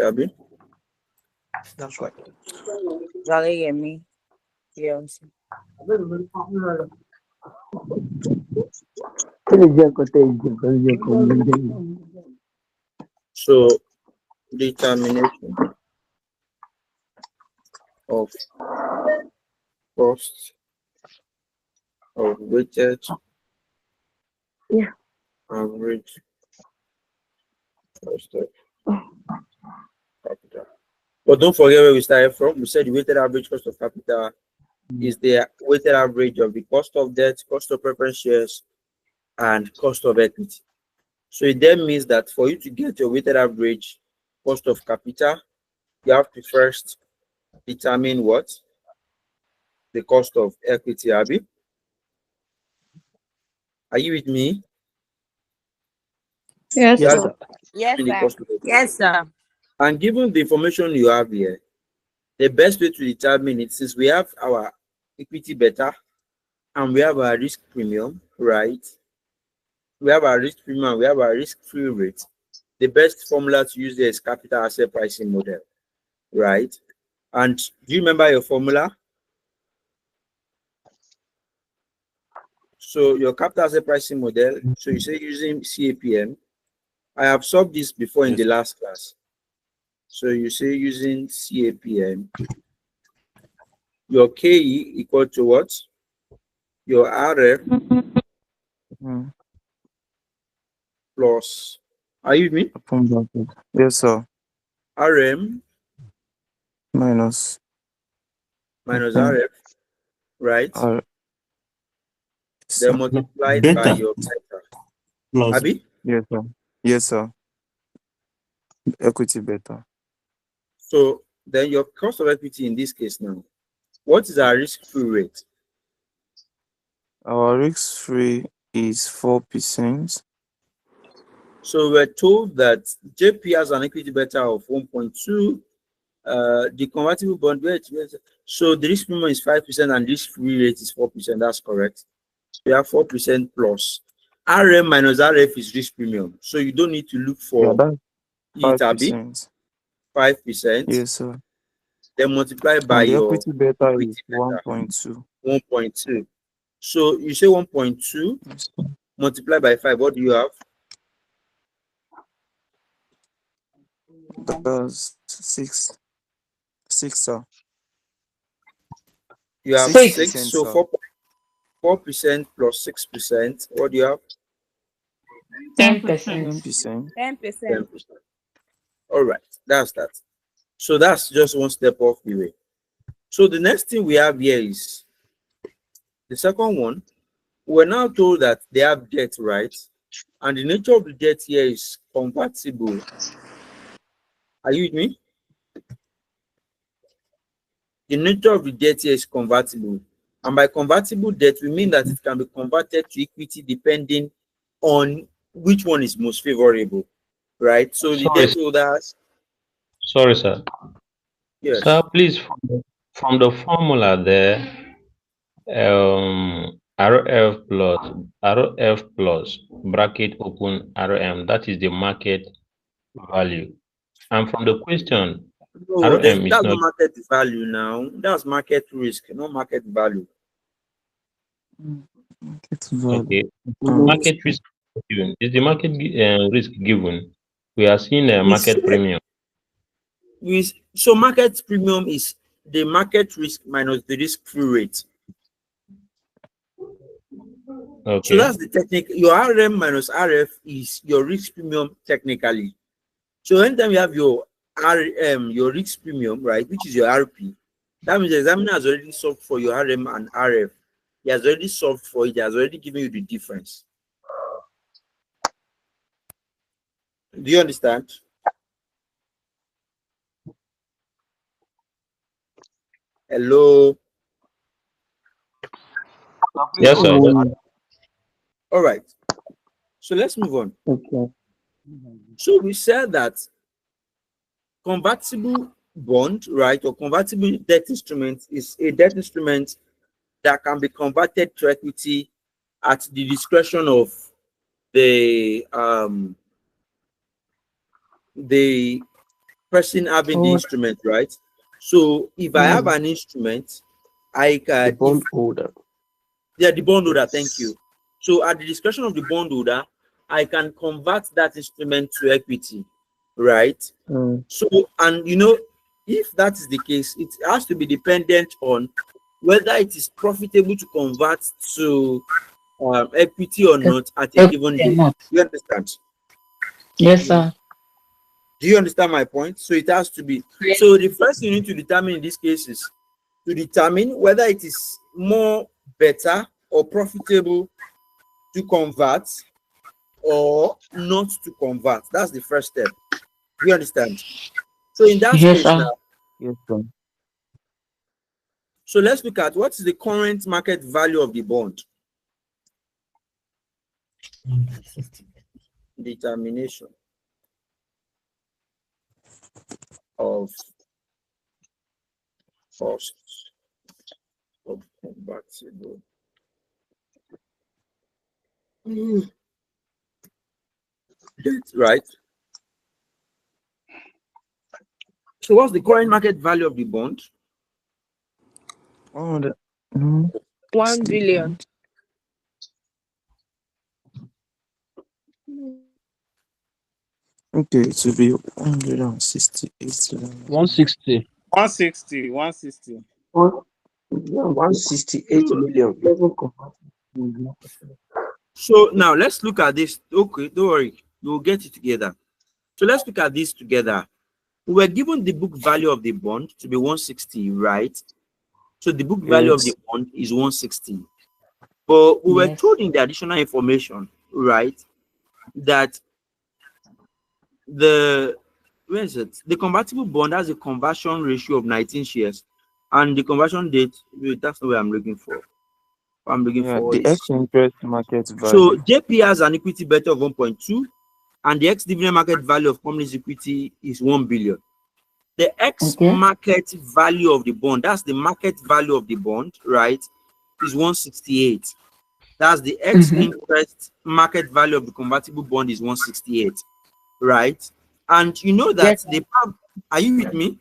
Abi. That's right. Jolayemi. Yes. So determination of cost of weighted average cost of capital. But don't forget where we started from. We said the weighted average cost of capital is the weighted average of the cost of debt, cost of preference shares, and cost of equity. So it then means that for you to get your weighted average cost of capital, you have to first determine what? The cost of equity, Abby. Are you with me? Yes, You have sir. to Yes, determine the sir. cost of equity. Yes, sir. And given the information you have here, the best way to determine it, since we have our equity beta and we have our risk premium, right? We have our risk premium, we have our risk-free rate. The best formula to use there is capital asset pricing model, right? And do you remember your formula? So your capital asset pricing model, so you say using CAPM. I have solved this before in the last class. So you say using CAPM, your KE equal to what? Your RF plus, are you with me? Yes, sir. RM Minus RF, right? Then multiplied by Beta. your beta. Plus. Abi? Yes, sir. Yes, sir. Equity beta. So then your cost of equity in this case now, what is our risk-free rate? Our risk-free is 4%. So we're told that JP has an equity beta of 1.2. The convertible bond rate. So the risk premium is 5% and risk-free rate is 4%. That's correct. We have 4% plus. RM minus RF is risk premium. So you don't need to look for that's 5%. 5%. Yes, sir. Then multiply by And the your equity beta equity is 1.2. 1.2. So you say 1.2 multiply by 5. What do you have? That's 6. 6, sir. You have 6. So 4% plus 6%. What do you have? 10%. 10%. 10%. All right, that's that. So that's just one step off the way. So the next thing we have here is the second one. We're now told that they have debt, right? And the nature of the debt here is convertible. Are you with me? The nature of the debt here is convertible. And by convertible debt, we mean that it can be converted to equity depending on which one is most favorable, right? So the debt holders. Sorry, sir. Yes. Sir, please, from the formula there, RF plus bracket open RM, that is the market value. And from the question, No, RM is that's not not market value now. That's market risk, not market value. Market value. okay. Market risk given. Is the market risk given? We are seeing a We market say premium. so market premium is the market risk minus the risk-free rate. So Okay. that's the technique. Your RM minus RF is your risk premium technically. So anytime you have your your risk premium, right, which is your RP, that means the examiner has already solved for your RM and RF. He has already solved for it. He has already given you the difference. Do you understand? Hello. Yes, sir. All right. So let's move on. Okay. So we said that convertible bond, right, or convertible debt instrument is a debt instrument that can be converted to equity at the discretion of the person having the instrument, right? So if I have an instrument, I can The bondholder. Yeah, the bondholder. Thank you. So at the discretion of the bondholder, I can convert that instrument to equity, right? So, and you know, if that is the case, it has to be dependent on whether it is profitable to convert to equity or not at a given day. You understand? Yes, sir. Do you understand my point? So it has to be. So the first thing you need to determine in this case is to determine whether it is more better or profitable to convert or not to convert. That's the first step. Do you understand? So in that Yes, case sir. now, Yes, sir. so let's look at what is the current market value of the bond. Determination of cost of convertible. That's right. So what's the current market value of the bond? 100. 1 billion. Okay, it will be 168. 160. 160. 160. 168 million. So now let's look at this. Okay, don't worry, we'll get it together. So let's look at this together. We were given the book value of the bond to be 160, right? So the book value of the Yes. bond is 160. But we were Yes. told in the additional information, right, that the the convertible bond has a conversion ratio of 19 shares, and the conversion date, wait, that's not what I'm looking for. What I'm looking for The is ex-interest market so value. JP has an equity beta of 1.2, and the ex-dividend market value of company's equity is 1 billion. The ex-market value of the bond, that's the market value of the bond, right, is 168. That's the ex-interest market value of the convertible bond is 168, right? And you know that are you with me?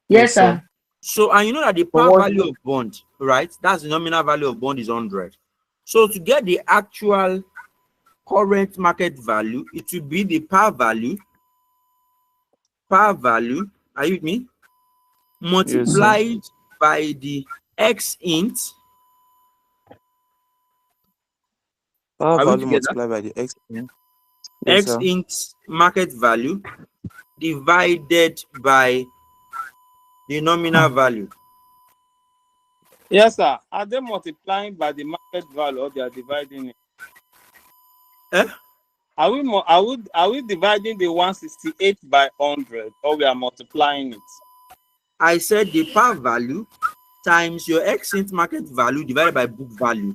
Yes, sir. So, and you know that the par value of bond, right? That's the nominal value of bond is 100. So to get the actual current market value, it will be the par value, are you with me? Multiplied by the X int. Par value multiplied by the X int. Yes, X int market value divided by the nominal value. Yes, sir. Are they multiplying by the market value or they are dividing it? Are we dividing the 168 by 100 or we are multiplying it? I said the par value times your X int market value divided by book value.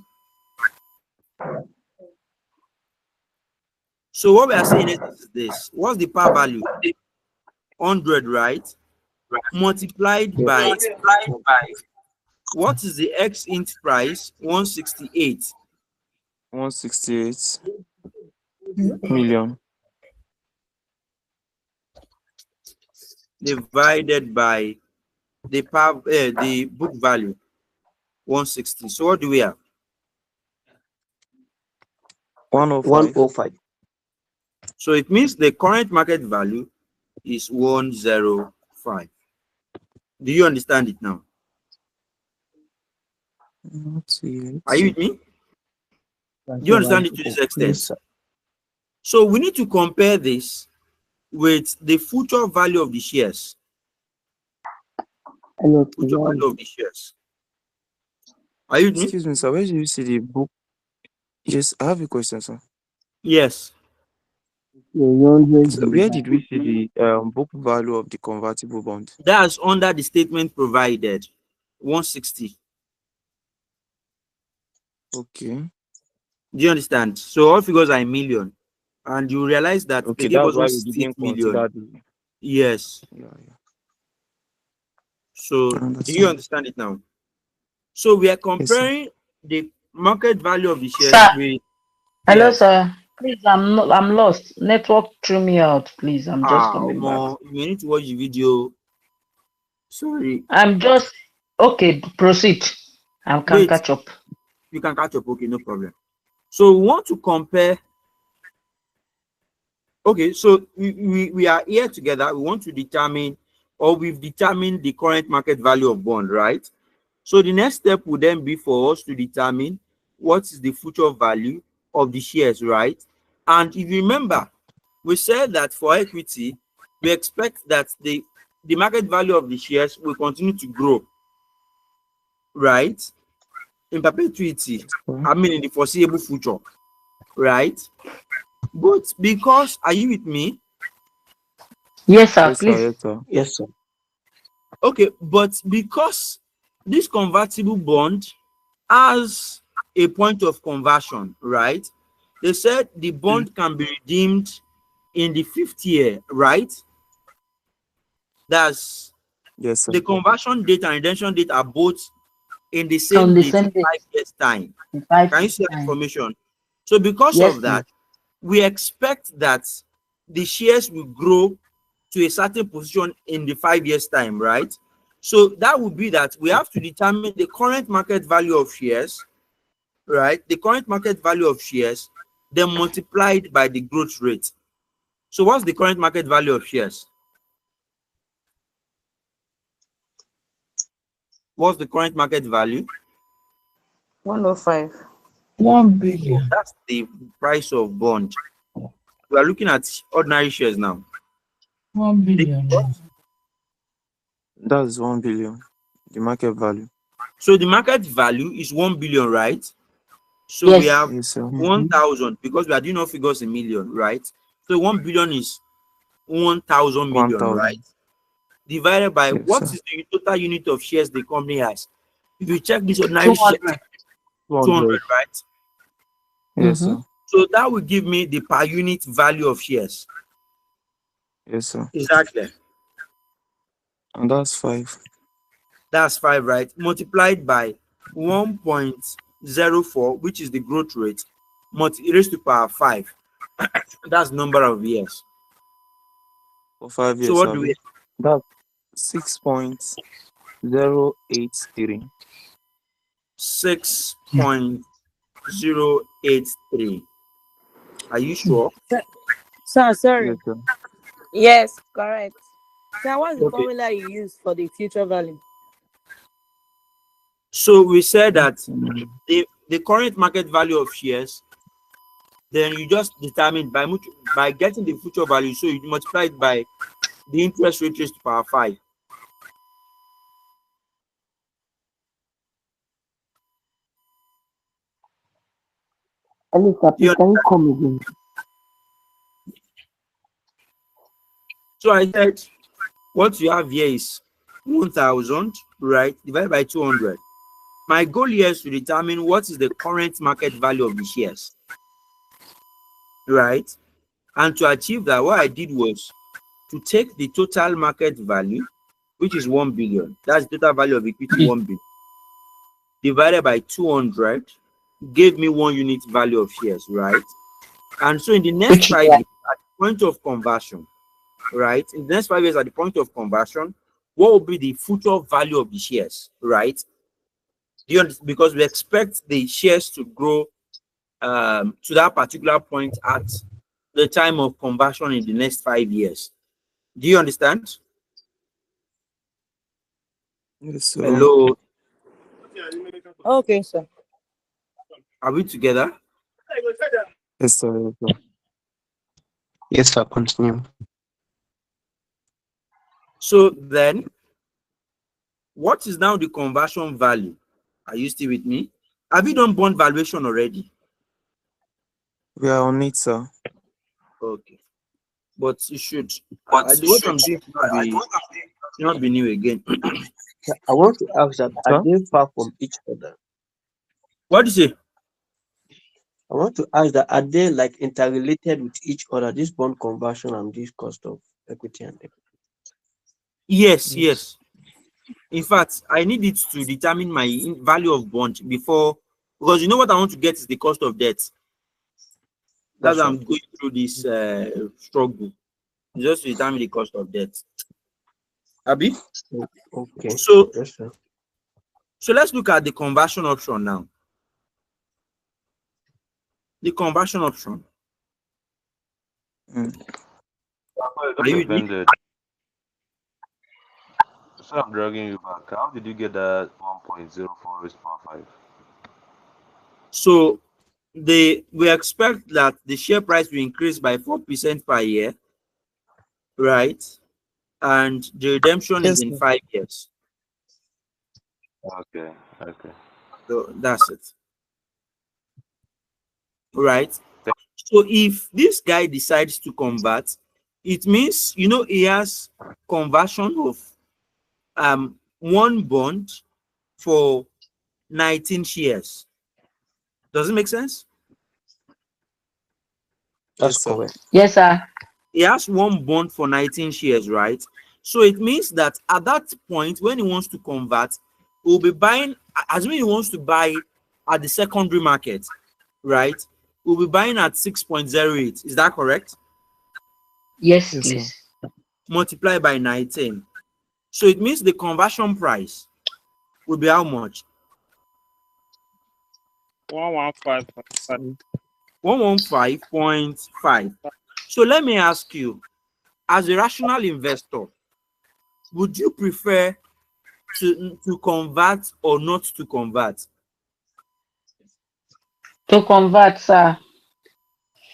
So what we are saying is this. What's the par value? 100, right? Multiplied by What is the X int price? 168. 168 million. Divided by the book value, 160. So what do we have? 105. 105. So it means the current market value is 105. Do you understand it now? Are you with me? Do you understand it to this extent? Yes, sir. So we need to compare this with the future value of the shares. Future value of the shares. Are you with me? Excuse me, sir. Where do you see the book? Yes, I have a question, sir. Yes. So where did we see the book value of the convertible bond? That's under the statement provided. 160. Okay. Do you understand? So all figures are in million. And you realize that Okay, they gave that's us why we 168 didn't million. consider the. Yes. Yeah. So I do understand. you understand it now? So we are Yes, sir. comparing the market value of the shares Sir. with. Hello, Yes. sir. Please, I'm lost. Network threw me out. Please, I'm just coming back. You need to watch the video. Sorry. I'm just okay. Proceed. I can Wait. catch up. You can catch up. Okay, no problem. So we want to compare. Okay, so we are here together. We want to determine, or we've determined the current market value of bond, right? So the next step would then be for us to determine what is the future value of the shares, right? And if you remember, we said that for equity, we expect that the market value of the shares will continue to grow, right? In perpetuity, I mean in the foreseeable future, right? But because, are you with me? Yes, sir. Yes, sir. Please. Yes, sir. Yes, sir. Okay, but because this convertible bond has a point of conversion, right? They said the bond can be redeemed in the 5th year, right? That's Yes, sir. the conversion date and redemption date are both in the On same the date same in day. 5 years' time. In 5 Can you years' see that time. information? So because Yes, of that, we expect that the shares will grow to a certain position in the 5 years' time, right? So that would be that we have to determine the current market value of shares, right? The current market value of shares, then multiplied by the growth rate. So what's the current market value of shares? What's the current market value? 105. 1 billion. That's the price of bond. We are looking at ordinary shares now. 1 billion. That's 1 billion. The market value. So the market value is 1 billion, right? So Yes. we have Yes, sir. 1,000 because we are doing all figures in million, right? So 1 billion is 1,000 million, 1,000. right? Divided by Yes, what sir. is the total unit of shares the company has? If you check this ordinary share, 200. 200, right? Yes, sir. So that will give me the per unit value of shares. Yes, sir. Is that clear? And that's 5. That's 5, right? Multiplied by 1.04, which is the growth rate, raised to power 5. That's number of years. For 5 So years, what do we? that's 6.083. 6.083. Are you sure? Sir, sorry. Yes, sir. Yes, correct. Sir, what's the Okay. formula you use for the future value? So we said that the current market value of shares, then you just determine by getting the future value. So you multiply it by the interest rate raised to power 5. Alistair, please, can you come again? So I said what you have here is 1,000, right, divided by 200. My goal here is to determine what is the current market value of the shares, right? And to achieve that, what I did was to take the total market value, which is 1 billion. That's the total value of equity, 1 billion. divided by 200 gave me 1 unit value of shares, right? And so in the next 5 years, at the point of conversion, right? In the next 5 years, at the point of conversion, what will be the future value of the shares, right? Do you understand? Because we expect the shares to grow to that particular point at the time of conversion in the next 5 years. Do you understand? Yes, sir. Hello, Okay, sir. are we together? Yes, sir. Yes, sir. Yes, sir. Continue. So then, what is now the conversion value? Are you still with me? Have you done bond valuation already? We are on it, sir. Okay, but you should. What I'm doing should not be new again. I want to ask that are Sir? they far from each other? What do you say? I want to ask that are they like interrelated with each other? This bond conversion and this cost of equity and equity. Yes, yes. In fact, I need it to determine my value of bond before, because you know what I want to get is the cost of debt. That's why I'm going through this struggle, just to determine the cost of debt. Abi? Okay. So, Yes, sir. so let's look at the conversion option now. The conversion option. I Are got you with me? offended. So I'm dragging you back. How did you get that 1.04 raised power 5? So we expect that the share price will increase by 4% per year, right? And the redemption is in 5 years. Okay, okay. So that's it. Right? So if this guy decides to convert, it means, you know, he has conversion of 1 bond for 19 shares. Does it make sense? That's correct. Yes, sir. He has 1 bond for 19 shares, right? So it means that at that point, when he wants to convert, he will be buying, assuming he wants to buy at the secondary market, right? We'll be buying at 6.08. Is that correct? Yes, please. Multiply by 19. So it means the conversion price will be how much? 115.5. 115.5. So let me ask you, as a rational investor, would you prefer to convert or not to convert? To convert, sir.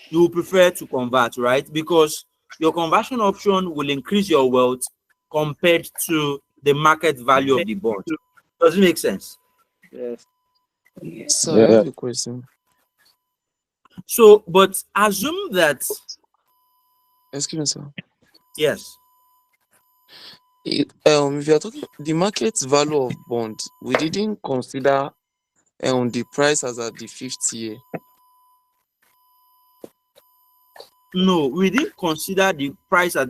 You would prefer to convert, right? Because your conversion option will increase your wealth compared to the market value of the bond. Does it make sense? Yes. So I have a question. So, but assume that. Excuse me, sir. Yes. If you are talking the market value of bond, we didn't consider the price as at the 5th year. No, we didn't consider the price at,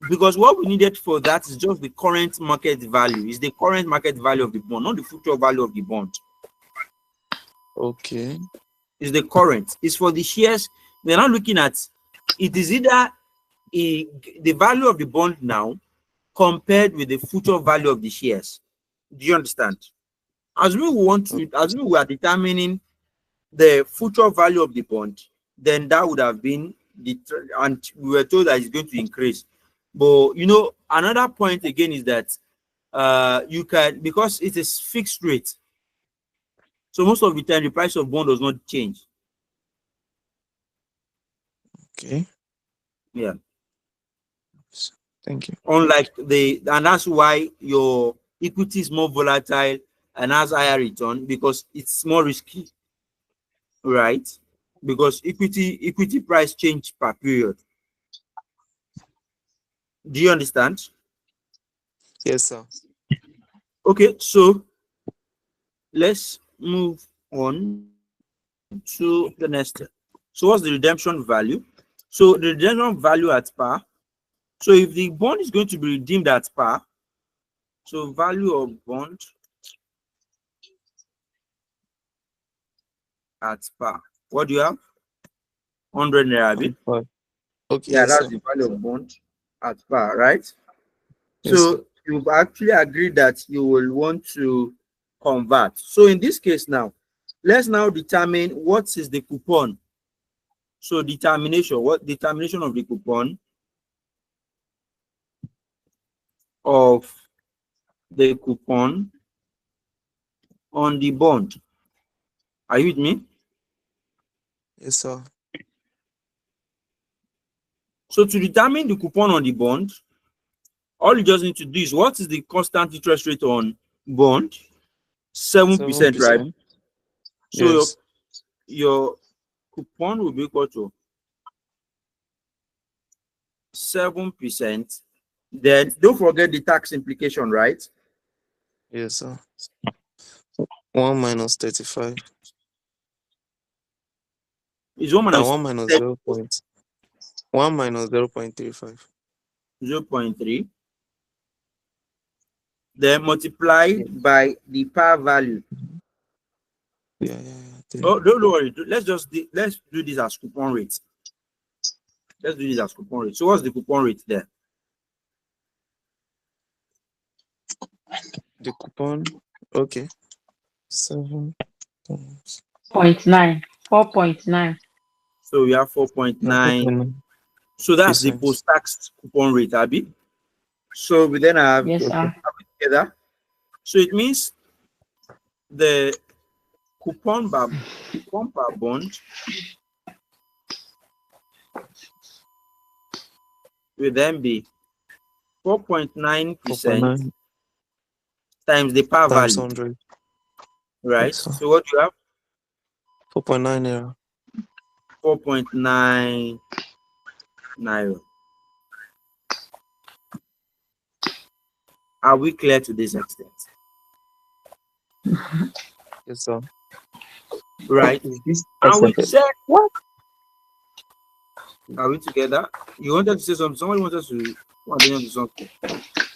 because what we needed for that is just the current market value. Is the current market value of the bond, not the future value of the bond. Okay. Is the current. It's for the shares. We're not looking at it. Is either the value of the bond now compared with the future value of the shares. Do you understand? As we are determining the future value of the bond, then that would have been and we were told that it's going to increase. But you know, another point again is that you can, because it is fixed rate, so most of the time the price of bond does not change. Okay. Yeah. Thank you. Unlike and that's why your equity is more volatile and has higher return, because it's more risky, right? Because equity price change per period. Do you understand? Yes, sir. Okay, so let's move on to the next step. So what's the redemption value? So the redemption value at par. So if the bond is going to be redeemed at par, so value of bond at par. What do you have? 100 naira. Abi? Okay, Yeah, yes, that's sir. the value of bond at par, right? Yes, So sir. you've actually agreed that you will want to convert. So in this case now, let's now determine what is the coupon. So determination of the coupon on the bond. Are you with me? Yes, sir. So to determine the coupon on the bond, all you just need to do is, what is the constant interest rate on bond? 7%, right? 7%. So Yes. your coupon will be equal to 7%. Then don't forget the tax implication, right? Yes, sir. 1 minus 35. Is 1 minus 1 minus 1 minus 0.35. 0.3. Then multiplied by the par value. Yeah. Oh, don't worry. Let's do this as coupon rate. Let's do this as coupon rate. So what's the coupon rate there? The coupon, okay. 7 0.9. 4.9. So we have 4.9. So that's the post-tax coupon rate, Abby. So we then have, yes, sir. have it together. So it means the coupon per bond will then be 4.9% times the par times value. 100. Right? Yes, so what do you have? 4.9 naira. 4.9 naira. Are we clear to this extent? Yes, sir. Right. And we said what? Are we together? You wanted to say something? Somebody wanted to do something.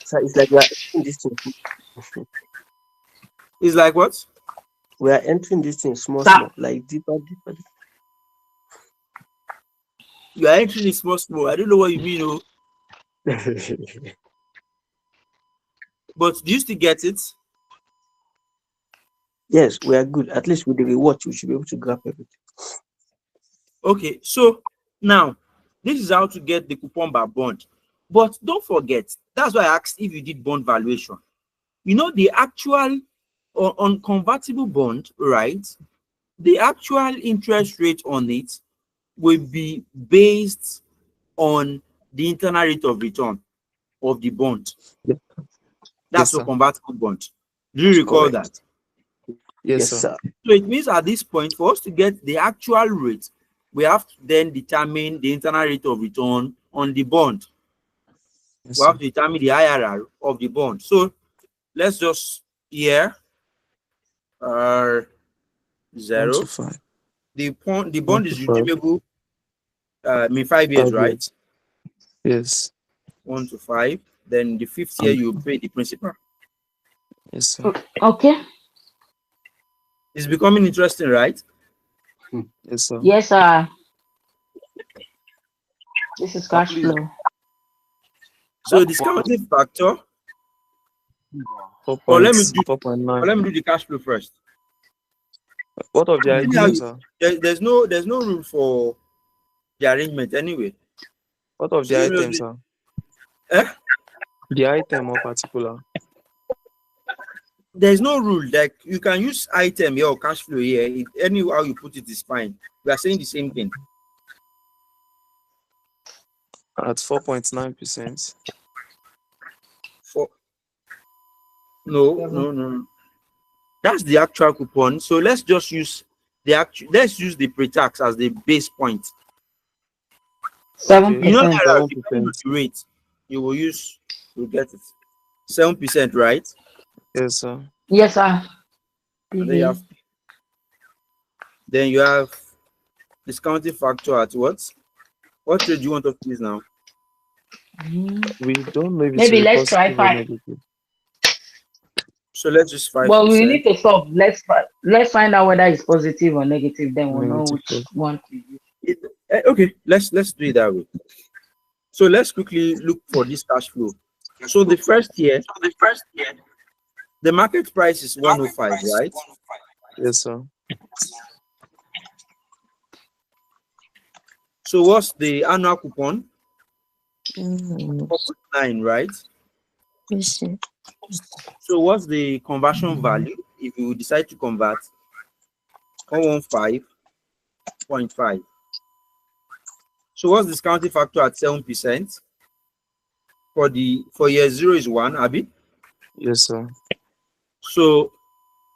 So it's like we are entering this thing. It's like what? We are entering this thing small, like deeper. You are entering it small. I don't know what you mean, oh. But do you still get it? Yes, we are good. At least with the reward, we should be able to grab everything. Okay, so now this is how to get the coupon by bond. But don't forget, that's why I asked if you did bond valuation. You know, the actual on convertible bond, right? The actual interest rate on it will be based on the internal rate of return of the bond. That's a convertible bond. Do you recall that? Yes, sir. So it means at this point, for us to get the actual rate, we have to then determine the internal rate of return on the bond. Yes, we have to determine the IRR of the bond. So let's just here 0. The bond is redeemable in 5 years, right? Yes. 1 to 5. Then the 5th year you pay the principal. Yes, sir. Okay. It's becoming interesting, right? Yes, sir. Yes, sir. This is cash flow. So discounting factor. Let me do the cash flow first. What of the items, sir? There's no rule for the arrangement anyway. What of the items, sir? The item or particular? There's no rule. Like you can use item here or cash flow here. Anyhow you put it is fine. We are saying the same thing. At 4.9%. No. That's the actual coupon. So let's just use the pre-tax as the base point. 7%. You know that the rate you will use, you'll get it. 7%, right? Yes, sir. Yes, sir. Then you have discounting factor at what? What trade do you want to please now? We don't know if maybe let's try 5. So let's just 5%. But we need to solve. Let's find out whether it's positive or negative. Then we'll know Negative which first. one to use. Okay, let's do it that way. So let's quickly look for this cash flow. So the first year, the market price is 105, right? Yes, sir. So what's the annual coupon? Mm. 4.9, right? Yes, sir. So what's the conversion value if you decide to convert? 115.5. So what's discounting factor at 7%? For year 0 is 1, Abby? Yes, sir. So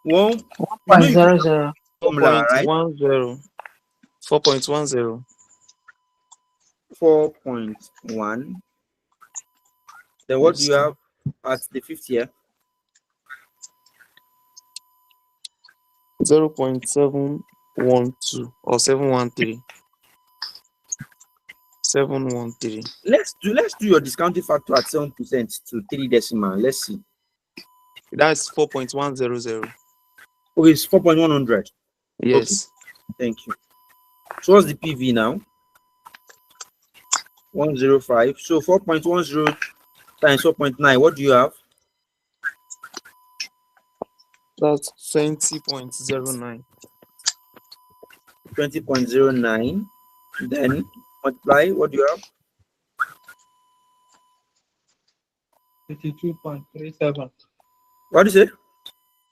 1 1.00. formula, right? 4.10. 4.10. 4.1. Then what do you have at the 5th year? 0.712 or 713. 713. Let's do your discounting factor at 7% to 3 decimal. Let's see. That's 4.100. Okay, it's 4.100. Yes. Okay. Thank you. So what's the PV now? 105. So 4.10 times 4.9. What do you have? That's 20.09. 20.09. Then multiply. What do you have? 82.37. What do you say?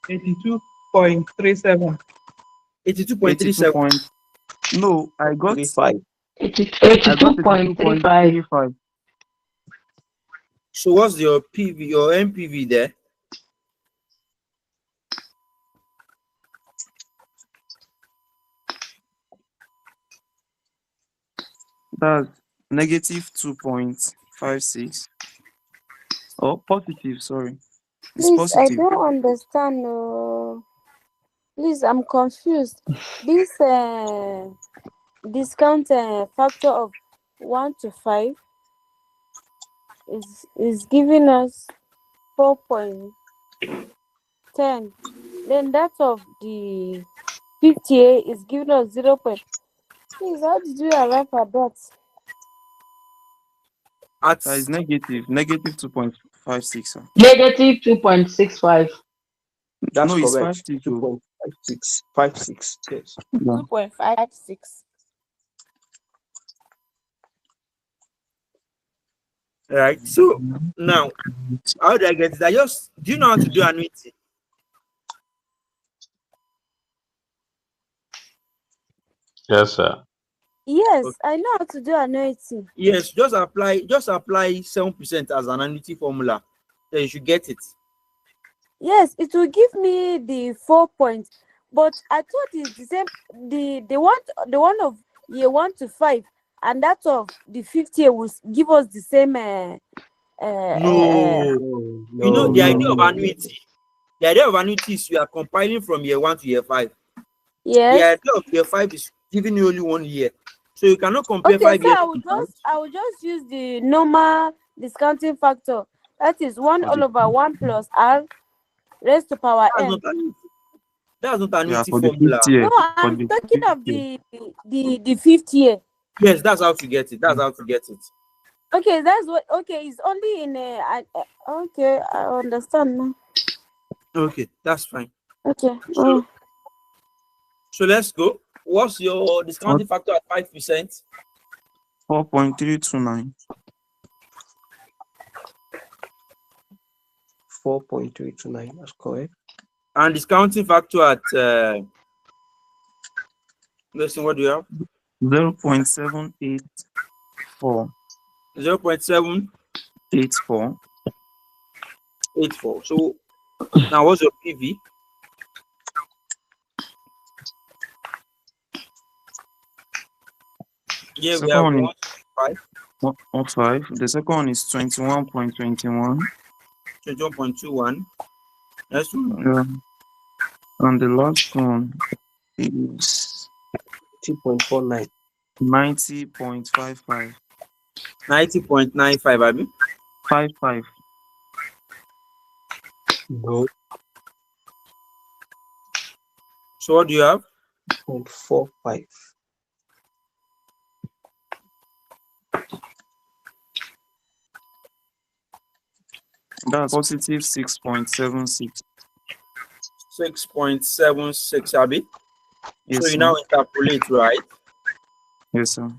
82.37. 82.37. No, I got 82.35. 82.35. So what's your PV, your MPV there? That's negative 2.56. Oh, positive, sorry. It's Please, I positive. don't understand. Please, I'm confused. This discount factor of 1 to 5 is giving us 4.10. Then that of the 50A is giving us 0. Please, how did you arrive at that? That is negative 2.56. Sir. Negative 2.65. That's No, it's correct. 56. 2.56. 56. Yes. 2.56. Right. So now, how do I get it? Do you know how to do annuity? Yes, sir. Yes, I know how to do annuity. Yes, just apply 7% as an annuity formula. Then you should get it. Yes, it will give me the 4 points, but I thought it's the same. The one of year 1 to 5, and that of the 50 year will give us the same. No, you know the idea of annuity. The idea of annuity is you are compiling from year 1 to year 5. Yes. The idea of year 5 is giving you only 1 year, so you cannot compare Okay, 5 so years. I will just use the normal discounting factor. That is 1 all over 1 plus r raised to power n. That's not annuity for the formula. 50 year. No, I'm talking of the 50 year. Yes, that's how to get it. Okay, that's what. Okay, it's only in a. Okay, I understand now. Okay, that's fine. Okay. So let's go. What's your discounting factor at 5%? 4.329. 4.329. That's correct. And discounting factor at listen, what do you have? 0.784. 0.784. 84. So now what's your PV? Yeah, we have 1.5. The second one is 21.21. 21.21. Next one. And the last one is 2.49. 90.55. 90.95, I mean. 55. No. So what do you have? 0.45. That's positive 6.76. 6.76, Abby. Yes, So you sir. now interpolate, right? Yes, sir.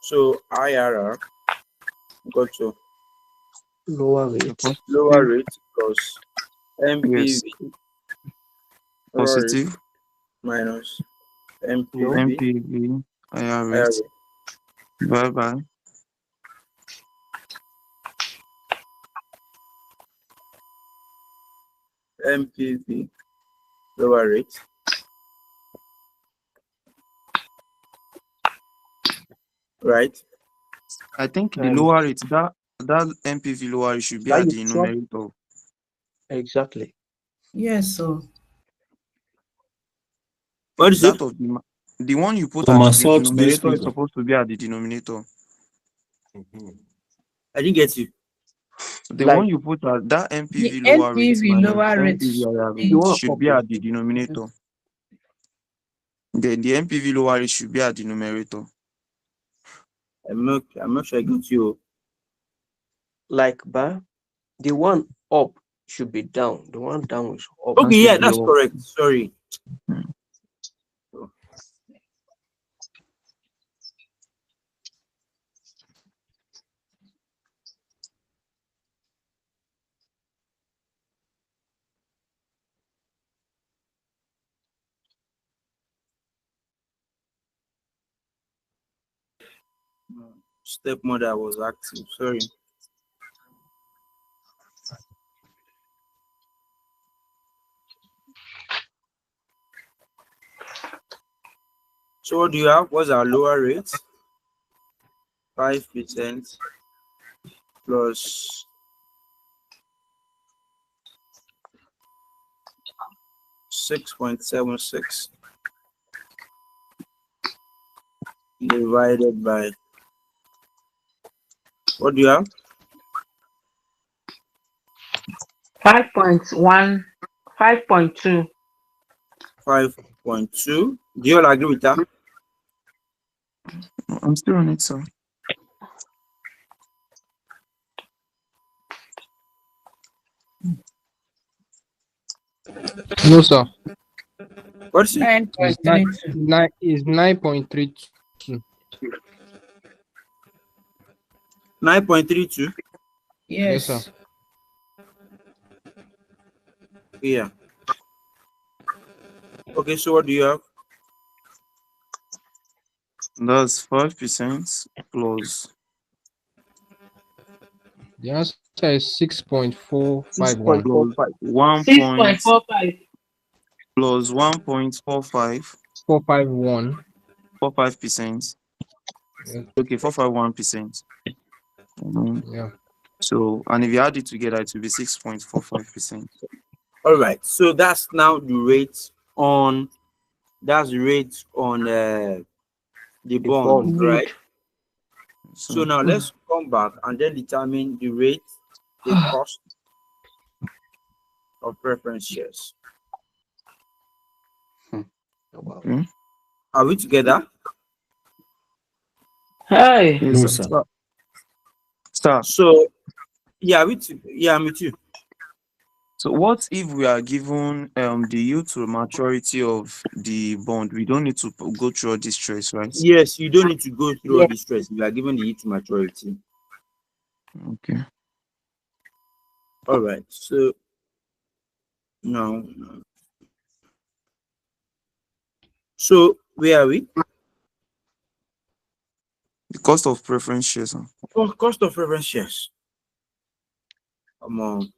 So IRR got to Lower rate. lower rate plus MPV Yes. lower rate Positive minus MPV MPV higher higher rate. rate. Bye bye. MPV lower rate. Right? I think the lower rate, that MPV lower rate should be That at you the swap. numerator. Exactly. Yes, so What is That it? of the one you put So at must the sort this numerator is figure. supposed to be at the denominator. I didn't get you. The Like one you put at that the MPV lower rate MPV minus lower rate MPV higher rate you want should up. be at the denominator. Then the MPV lower rate should be at the numerator. I'm not sure I got you. Like the one up should be down. The one down is up. Okay, yeah, that's lower. correct. Sorry. Stepmother was active. Sorry. So what do you have? What's our lower rate? 5% plus 6.76 divided by what do you have? 5.1, 5.2. 5.2. Do you all agree with that? I'm still on it, sir. No, sir. What's it? 9.32. Is 9.32. 9.32. Yes, sir. Yes. Yeah. Okay, so what do you have? That's 5% plus The answer is 6.451. plus 1 point 6.45. plus 1.45 451. 45%. Yeah. Okay, 451%. Yeah. So, and if you add it together, it will be 6.45%. All right. So that's now the rate on the bond, right? So now let's come back and then determine the rate, the cost of preference shares. Are we together? Hey. Yes, No, sir. sir. Sir, So yeah, I'm with you. so what if we are given the yield to maturity of the bond? We don't need to go through all this stress, right? Yes, you don't need to go through all this stress. You are given the yield to maturity. Okay. All right. So no. So where are we? The cost of preference shares. Huh? For cost of preference shares. Come on.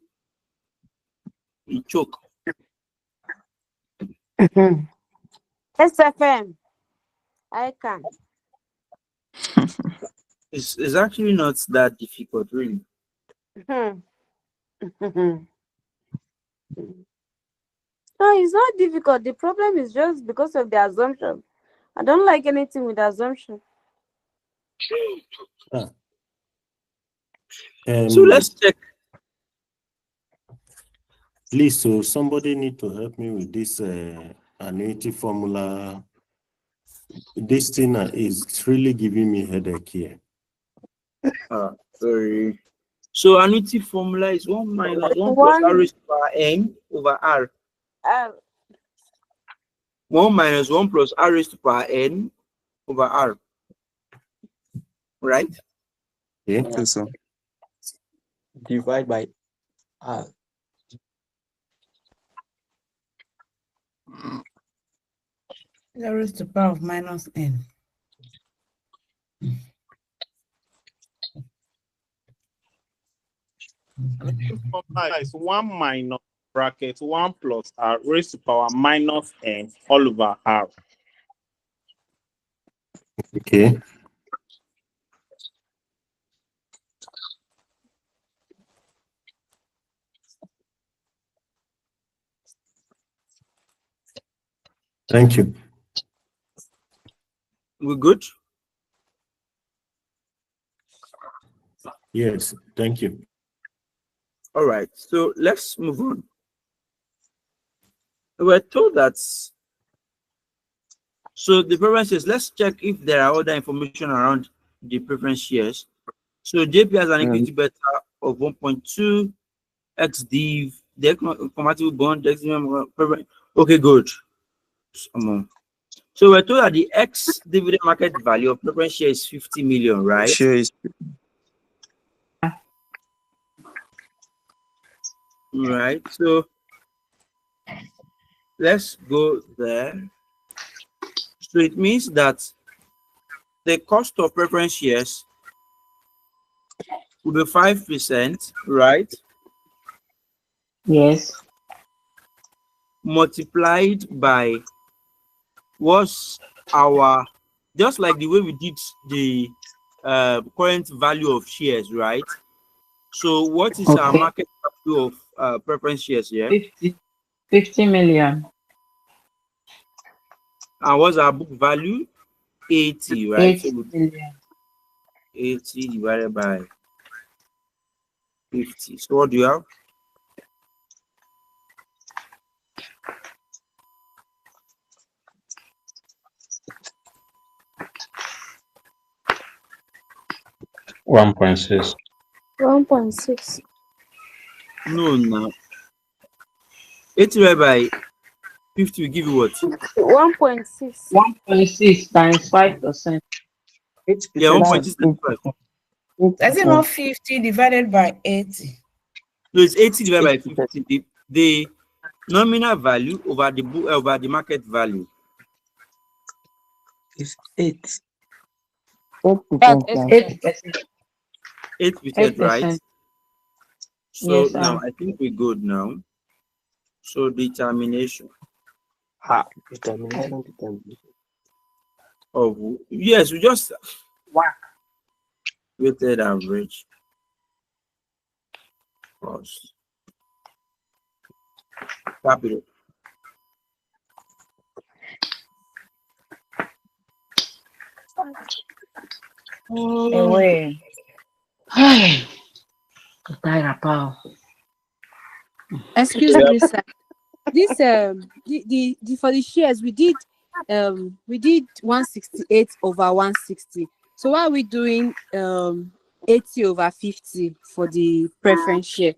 You choke. SFM. I can. It's actually not that difficult, really. No, it's not difficult. The problem is just because of the assumption. I don't like anything with assumption. So let's check. Please, so somebody need to help me with this annuity formula. This thing is really giving me headache here. Sorry. So annuity formula is 1 minus 1 plus r raised to power n over r. 1 minus 1 plus r raised to power n over r. Right? Yeah. Yes, sir. Divide by R. There is the power of minus n. Formula is 1 minus bracket 1 plus r raised to power minus n all over r. Okay. Thank you. We're good? Yes, thank you. All right. So let's move on. We're told that. So the preferences, let's check if there are other information around the preference shares. So JP has an equity beta of 1.2, X div, the convertible bond, okay, good. So we're told that the X dividend market value of preference share is 50 million, right? Share is Right. So let's go there. So it means that the cost of preference shares will be 5%, right? Yes. Multiplied by what's our, just like the way we did the current value of shares, right? So what is our market value of preference shares here? 50 million. And what's our book value? 80, right? 8 million. 80 divided by 50. So what do you have? One 1.6. 1.6. No. 80 divided by 50 will give you what? 1.6. 1.6 times 5%. Yeah, 1.6. Is it not 50 divided by 80? No, it's 80 divided by 50. The nominal value over the market value. It's 8. 8%. 8%, right? So Yes, now I think we're good now. So determination. Determination. Of yes, we just WACC. weighted average cost. Capital. Away. Hey. Excuse me, sir. This the for the shares we did 168 over 160. So why are we doing 80 over 50 for the preference share?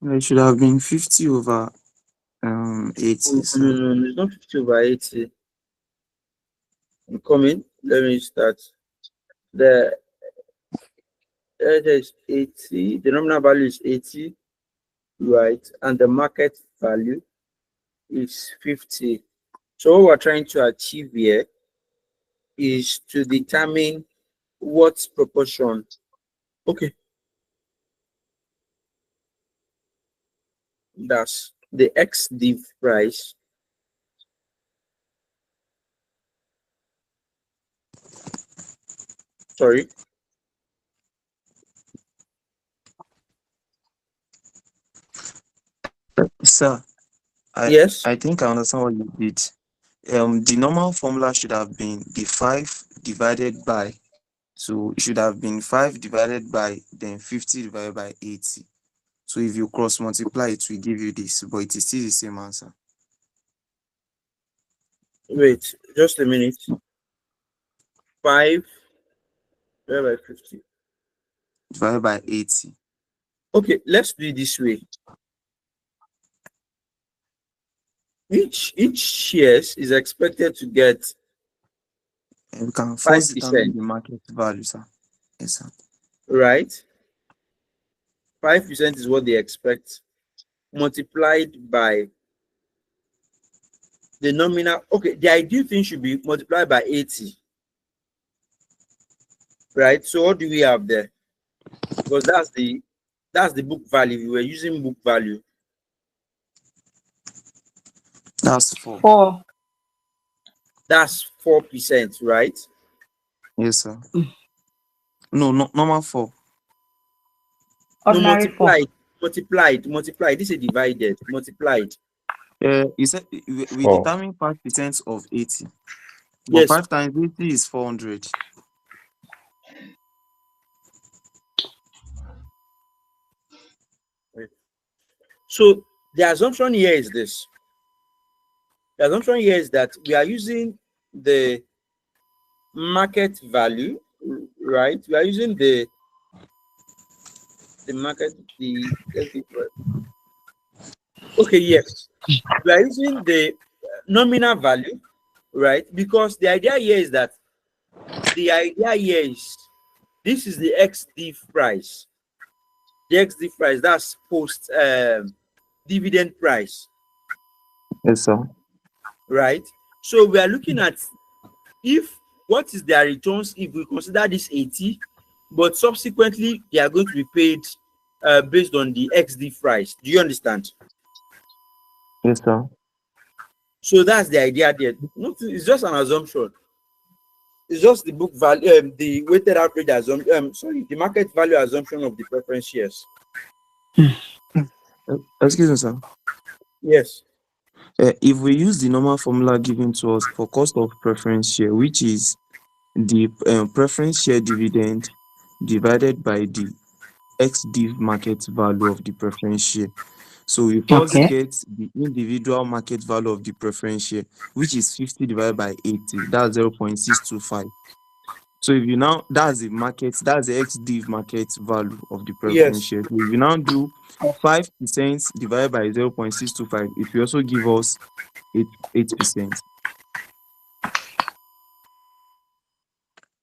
It should have been 50 over 80. No, it's not 50 over 80. I'm coming. Let me start. There is 80. The nominal value is 80, right? And the market value is 50. So what we're trying to achieve here is to determine what proportion. Okay. That's the X div price. Sorry. Sir, Yes. I think I understand what you did. The normal formula should have been the 5 divided by, so it should have been 5 divided by then 50 divided by 80. So if you cross multiply, it will give you this, but it is still the same answer. Wait, just a minute. 5 divided by 50. Divided by 80. Okay, let's do it this way. Each shares is expected to get And we can first determine the market value, sir. Yes, sir. right? 5% is what they expect, multiplied by the nominal. Okay, the ideal thing should be multiplied by 80, right? So what do we have there? Because that's the book value. We were using book value. That's 4. 4. That's 4%, right? Yes, sir. No, normal 4. No, Ordinary 4. multiplied. This is divided, multiplied. You said we determine 5% of 80. But Yes. 5 times 80 is 400. So the assumption here is this. The assumption here is that we are using the market value, right? We are using the market, okay, yes. We are using the nominal value, right? Because the idea here is that this is the XD price. The XD price, that's post dividend price. Yes, sir. Right? So we are looking at what is their returns if we consider this 80, but subsequently they are going to be paid based on the XD price. Do you understand? Yes, sir. So that's the idea there. It's just an assumption. It's just the book value, the weighted average assumption. The market value assumption of the preference shares. Excuse me, sir. Yes. If we use the normal formula given to us for cost of preference share, which is the preference share dividend divided by the XD market value of the preference share. So we first get the individual market value of the preference share, which is 50 divided by 80. That's 0.625. So if you now, that's the XD market value of the preference share. So if you now do 5% divided by 0.625, it will also give us 8%.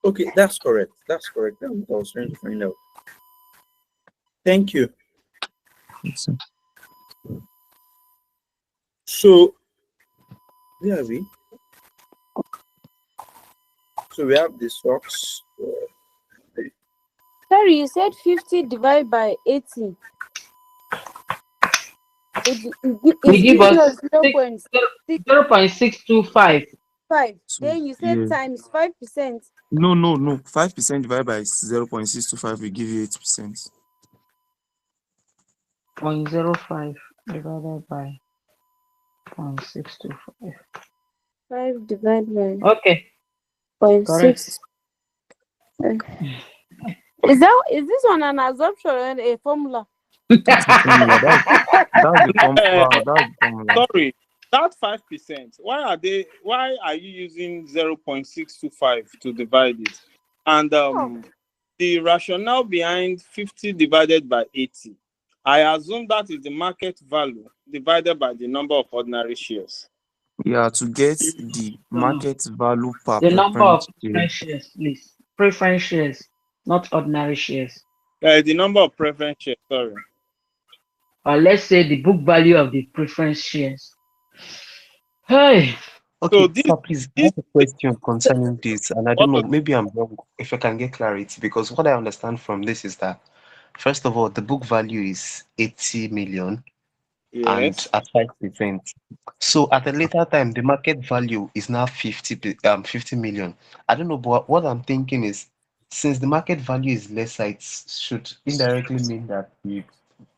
Okay, that's correct. That's what I was trying to find out. Thank you. So, where are we? So we have the stocks. Sorry, you said 50 divided by 80. We give us 0.625. 0.625. Then you said times 5%. No. 5% divided by 0.625 will give you 8%. 0.05 divided by 0.625. 5 divided by. Okay. 0.6. Is this one an assumption and a formula? That's the formula. That's the formula. Sorry, that 5%. Why are you using 0.625 to divide it? And the rationale behind 50 divided by 80, I assume that is the market value divided by the number of ordinary shares. Yeah, to get the market value per the number of preference preference shares, please. Preference shares, not ordinary shares. The number of preference shares, sorry. Or let's say the book value of the preference shares. Hey. Okay, so please, I have a question concerning this, and I don't know, maybe I'm wrong, if I can get clarity, because what I understand from this is that, first of all, the book value is 80 million, and at 5%. So at a later time, the market value is now 50 million. I don't know, but what I'm thinking is, since the market value is lesser, it should indirectly mean that the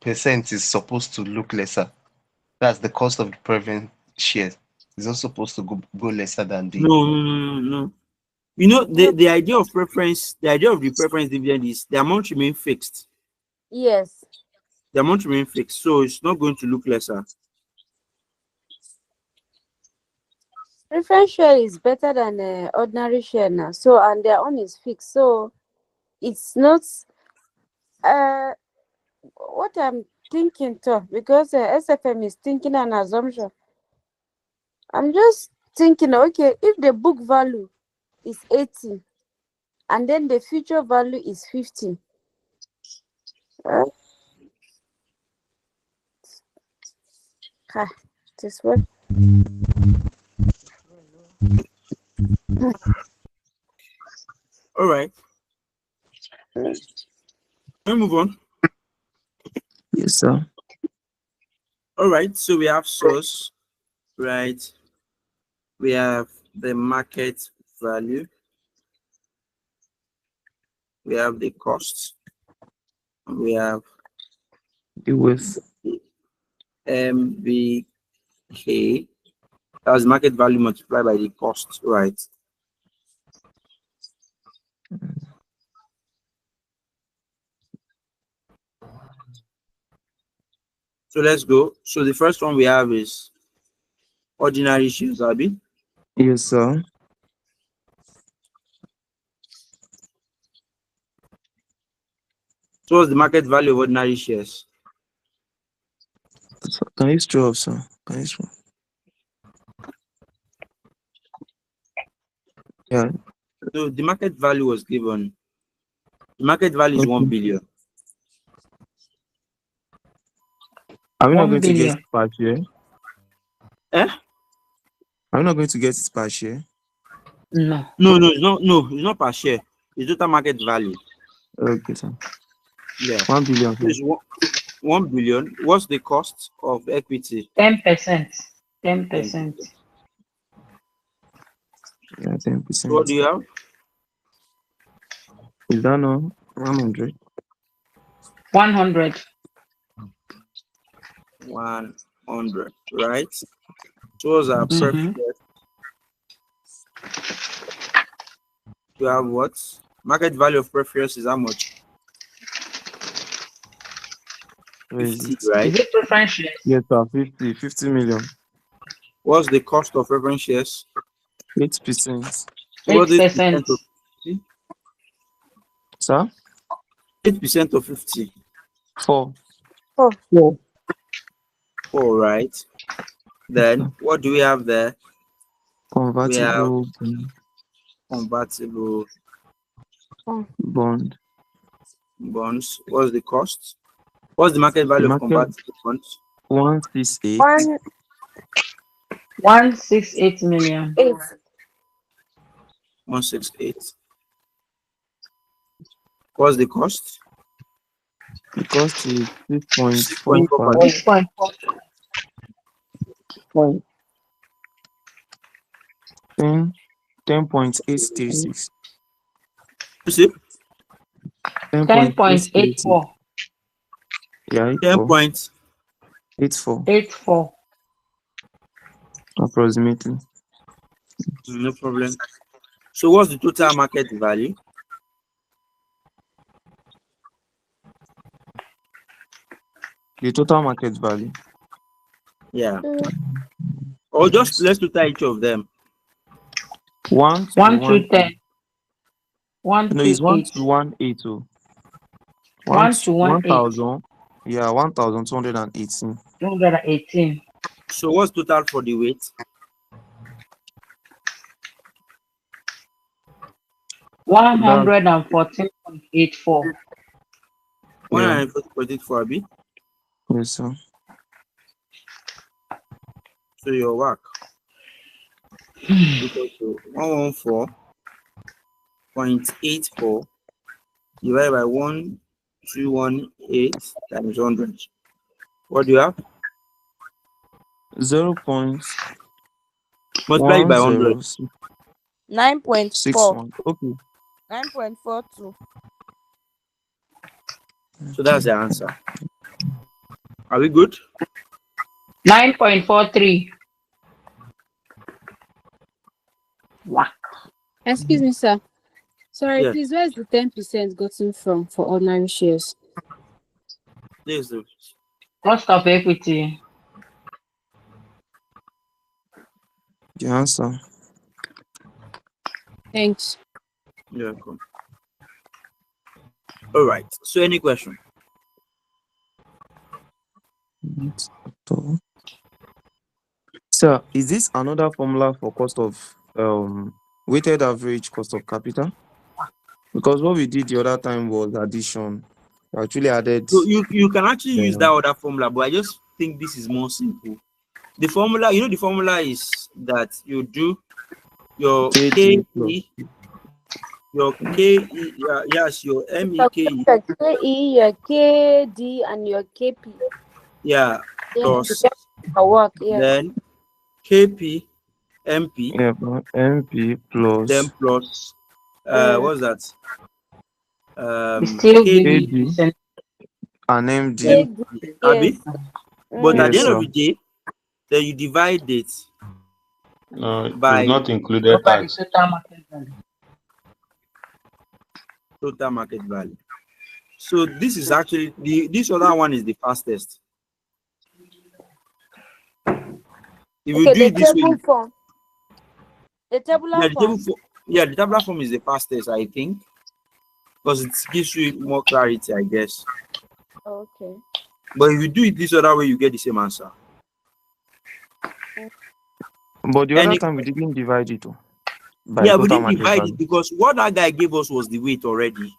percent is supposed to look lesser. That's the cost of the preference shares. It's not supposed to go lesser than the. No. You know, the idea of preference, the idea of the preference dividend is the amount remain fixed. Yes. The amount remain fixed, so it's not going to look lesser. Preference share is better than ordinary share now. So, and their own is fixed. So, it's not what I'm thinking too, because SFM is thinking an assumption. I'm just thinking, okay, if the book value is 80 and then the future value is 50. This way. All right. Let's move on. Yes, sir. All right. So we have source, right? We have the market value. We have the cost. We have the width. MVK. That's market value multiplied by the cost, right? So let's go. So the first one we have is ordinary shares, Abi. Yes, sir. So what's the market value of ordinary shares? Can you show up, sir? Can you show? Yeah. So the market value was given. The market value is 1 billion. Are we not 1 going to get billion. it per share? Are we not going to get it per share? No. No, it's not per share. It's total market value. Okay, sir. Yeah. 1 billion. It's 1 billion. What's the cost of equity? 10%. 10%. Yeah, 10%. So what do you have? Is that no 100? 100. 100, right? So what's our preference? You have what? Market value of preference is how much? 50, right? Is it preference shares? Yes, sir. 50 million. What's the cost of preference shares? 8%. So what is 8%. 50? Sir? 8% of 50. 4. 4, right? Then what do we have there? Convertible. We have convertible bond. Bonds. What's the cost? What's the market value of convertible bonds? 168. 168 million. 168. What's the cost? The cost is 6.45. 10.836. You see? 10.84. Yeah, 10.84. 84. Approximately. No problem. So what's the total market value? The total market value. Yeah. Or just let's total each of them. 1 to 1 to 10. 1 No, to it's 1 8. to 180. 1 to 1,000. Yeah, 1,218. 218. So what's total for the weight? 114.84. 114.84, Abi. Yes, sir. So your WACC equal to 114.84 divided by 1218 times 100. What do you have? 0. Multiply it by 100. 9.4. Okay. 9.42. So that's the answer. Are we good? 9.43. WACC. Excuse me, sir. Sorry, Yes. please, where's the 10% gotten from for ordinary shares? This is Cost of equity. The answer. Thanks. You're welcome. All right. So, any question? Sir, is this another formula for cost of weighted average cost of capital? Because what we did the other time was addition. We actually added. So you can actually use that other formula, but I just think this is more simple. The formula, the formula is that you do your KE, your KE, yes, your MEKE, Your KE, your KD, and your KP. yeah, Then plus for work, yes. then KP, MP, Yeah, MP plus. then plus what's that? Still give you KD and MD. Abi? But at the Yes, end of sir. the day, then you divide it No, by it's not included tax. total market value. Total market value. So this is actually this other one is the fastest. If you do Okay, it this way, form. The tabular form. the tabular form is the fastest, I think, because it gives you more clarity, I guess. Okay. But if you do it this other way, you get the same answer. But the other time we didn't divide it by Yeah, we total didn't market divide value. it because what that guy gave us was the weight already.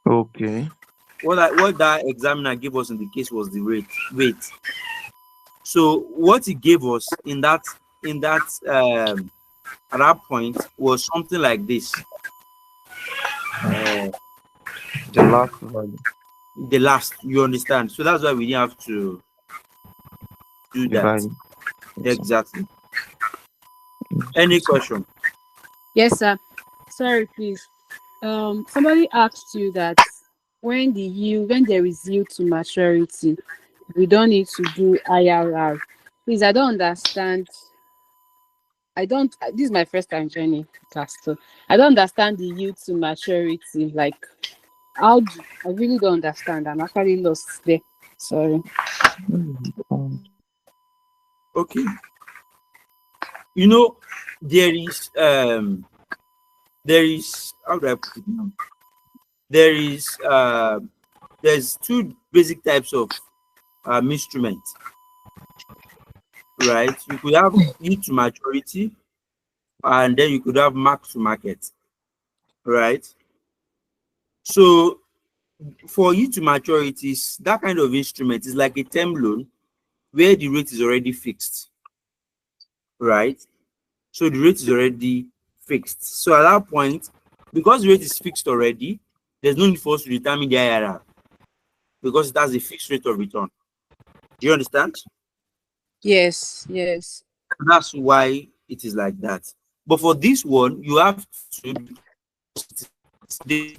Okay. What that examiner gave us in the case was the weight. So what he gave us at that point was something like this. The last value. The last, you understand? So that's why we didn't have to do that. Exactly. Any question? Yes, sir. Sorry, please. Somebody asked you that when there is yield to maturity, we don't need to do IRR. Please, I don't understand. This is my first time joining class, so I don't understand the yield to maturity. Like, I really don't understand. I'm actually lost there. Sorry. Okay. There is how do I put it now? There's two basic types of instruments, right? You could have yield to maturity, and then you could have mark to market, right? So for yield to maturity, that kind of instrument is like a term loan where the rate is already fixed, right? So the rate is already fixed. So at that point, because the rate is fixed already, there's no need for us to determine the IRR because that's a fixed rate of return. Do you understand? Yes. That's why it is like that. But for this one, you have to they're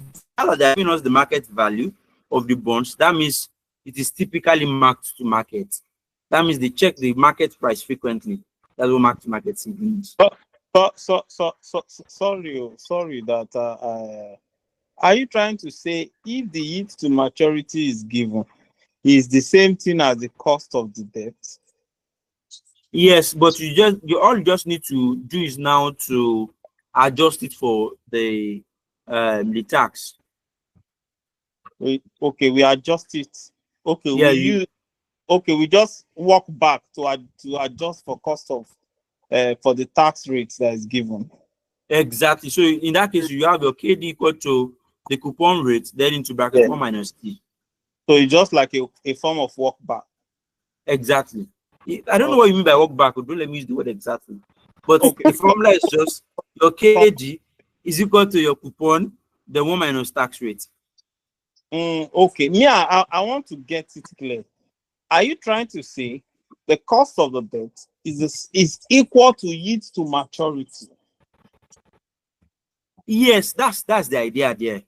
giving us the market value of the bonds. That means it is typically marked to market. That means they check the market price frequently. That's what mark to market means. Sorry that are you trying to say if the yield to maturity is given, is the same thing as the cost of the debt? Yes, but you all just need to do is now to adjust it for the tax. We adjust it. Okay, Yeah, we just walk back to adjust for cost of for the tax rates that is given. Exactly. So in that case, you have your KD equal to the coupon rate, then into bracket 1 minus T. So it's just like a form of walk back. Exactly. I don't know what you mean by walk back. Don't let me use the word exactly. But the formula is just your KD is equal to your coupon, then 1 minus tax rate. Okay. I want to get it clear. Are you trying to say the cost of the debt is equal to yield to maturity? Yes, that's the idea there.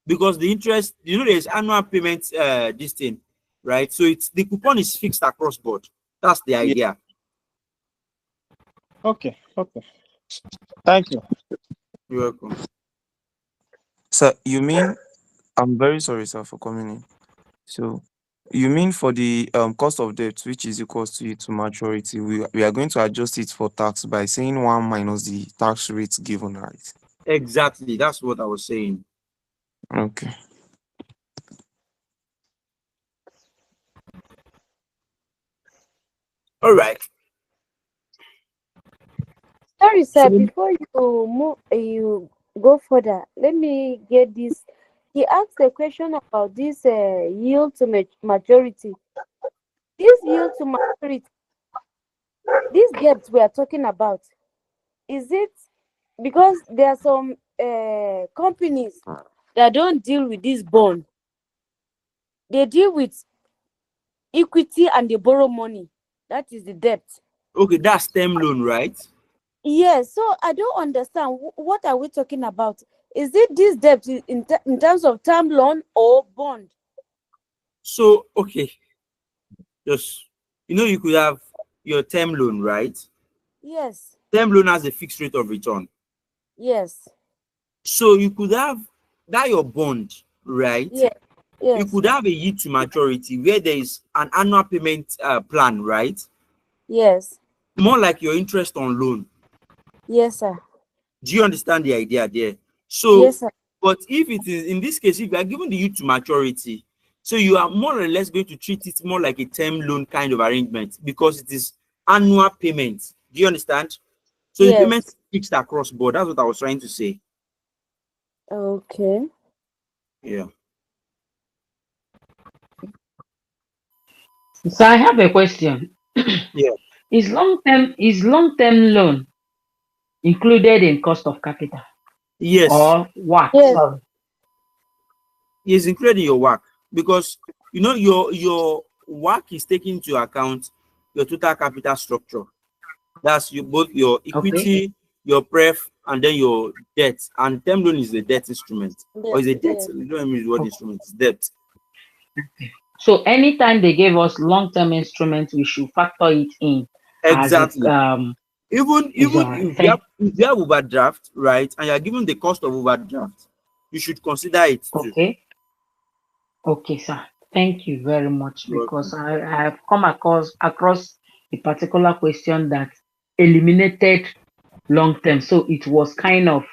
Because the interest, there's annual payment this thing, right? So it's the coupon is fixed across board. That's the idea. Okay. Thank you. You're welcome. Sir, you mean, I'm very sorry, sir, for coming in. So you mean for the cost of debt, which is equals to maturity, we are going to adjust it for tax by saying 1 minus the tax rate given, right? Exactly. That's what I was saying. Okay. All right. Sorry, sir. So Before you go further, let me get this. He asked a question about this yield to maturity. This yield to maturity, this debt we are talking about, is it because there are some companies that don't deal with this bond? They deal with equity and they borrow money. That is the debt. okay, that's term loan, right? Yes, so I don't understand what are we talking about? Is it this debt in terms of term loan or bond? So okay, just you could have your term loan, right? Yes, Term loan has a fixed rate of return. yes, So you could have that your bond, right? yes, You yes, could have a yield to maturity where there is an annual payment plan, right? yes, More like your interest on loan. yes, sir. Do you understand the idea there? So, Yes, sir. but if it is in this case, if you are given the yield to maturity, so you are more or less going to treat it more like a term loan kind of arrangement because it is annual payment. Do you understand? So the payment Yes. is fixed across board. That's what I was trying to say. Okay. Yeah. So I have a question. Yeah. Is long-term loan included in cost of capital Yes. or what? Yes. Sorry. Is included in your WACC because your WACC is taking into account your total capital structure. That's both your Okay. equity, your pref, and then your debt. And term loan is the debt instrument, or is a debt. Yes. You don't use the word instrument. It's debt. So anytime they gave us long-term instruments, we should factor it in as a Exactly. Even is all right. if you have overdraft, right, and you are given the cost of overdraft, you should consider it too. Okay, sir. Thank you very much You're because welcome. I have come across a particular question that eliminated long term, so it was kind of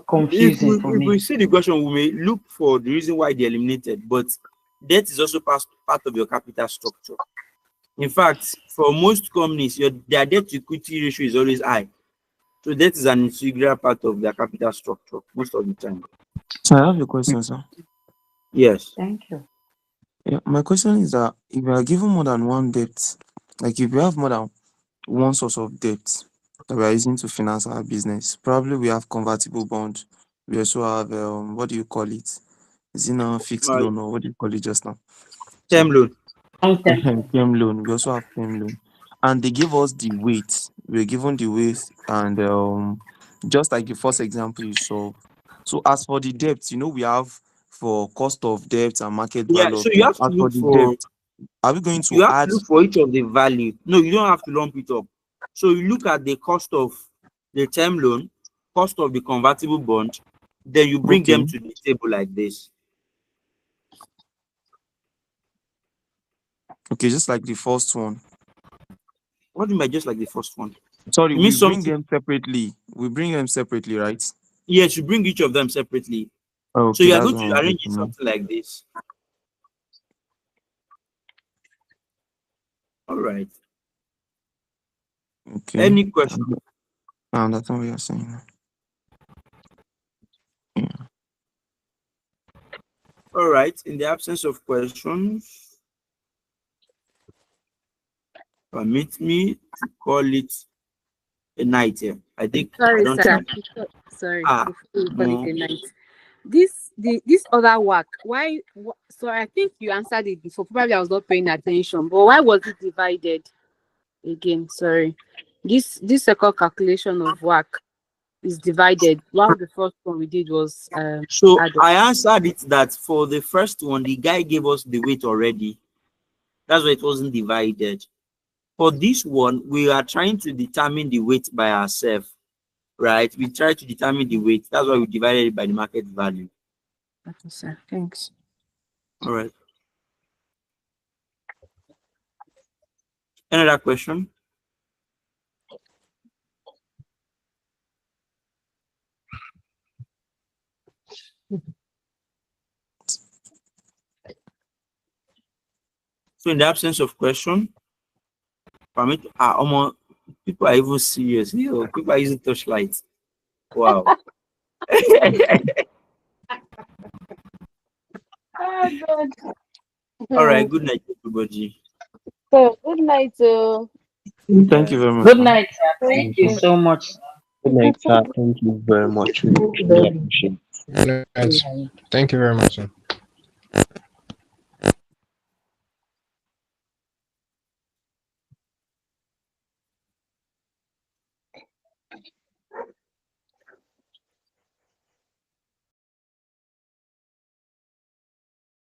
confusing for If we me. see the question, we may look for the reason why they eliminated, but debt is also part of your capital structure. In fact, for most companies, their debt to equity ratio is always high. So debt is an integral part of their capital structure most of the time. So I have a question, sir. Yes. Thank you. Yeah, my question is that if you are given more than one debt, like if you have more than one source of debt that we are using to finance our business, probably we have convertible bond. We also have what do you call it? Is it now fixed loan or what do you call it just now? Term loan. Term loan. We also have term loan, and they give us the weight. We're given the weight, and just like the first example you saw. So as for the debt, we have for cost of debt and market Yeah, value so of you debt. have to As for look the for debt, are we going to you have add? to look for each of the value. No, you don't have to lump it up. So you look at the cost of the term loan, cost of the convertible bond, then you bring them Okay. to the table like this. Okay, just like the first one. What do you mean by just like the first one? Sorry, You mean we bring something? them separately. We bring them separately, right? Yes, you bring each of them separately. So Okay, you are that's going what I to wanted arrange to it know. something like this. All right. Okay. Any question? I understand what you're saying. All right. In the absence of questions, permit me to call it a night here. I think I Sorry, don't sir. think. Sorry, Ah, before we call it no. a night. This other work. Why? So I think you answered it before. Probably I was not paying attention. But why was it divided? Again, sorry. This second calculation of work is divided. While the first one we did was So added. I answered it that for the first one, the guy gave us the weight already. That's why it wasn't divided. For this one, we are trying to determine the weight by ourselves, right? We try to determine the weight. That's why we divided it by the market value. Okay, sir. Thanks. All right. Another question? So in the absence of question, permit people are even serious. People are using torchlights. Wow. Oh God. All right. Good night, everybody. So good night. Thank you very much. Good Sir. night, sir. Thank you so much. Good night, sir. Thank you very much. We really appreciate it. Right. Thank you very much, sir.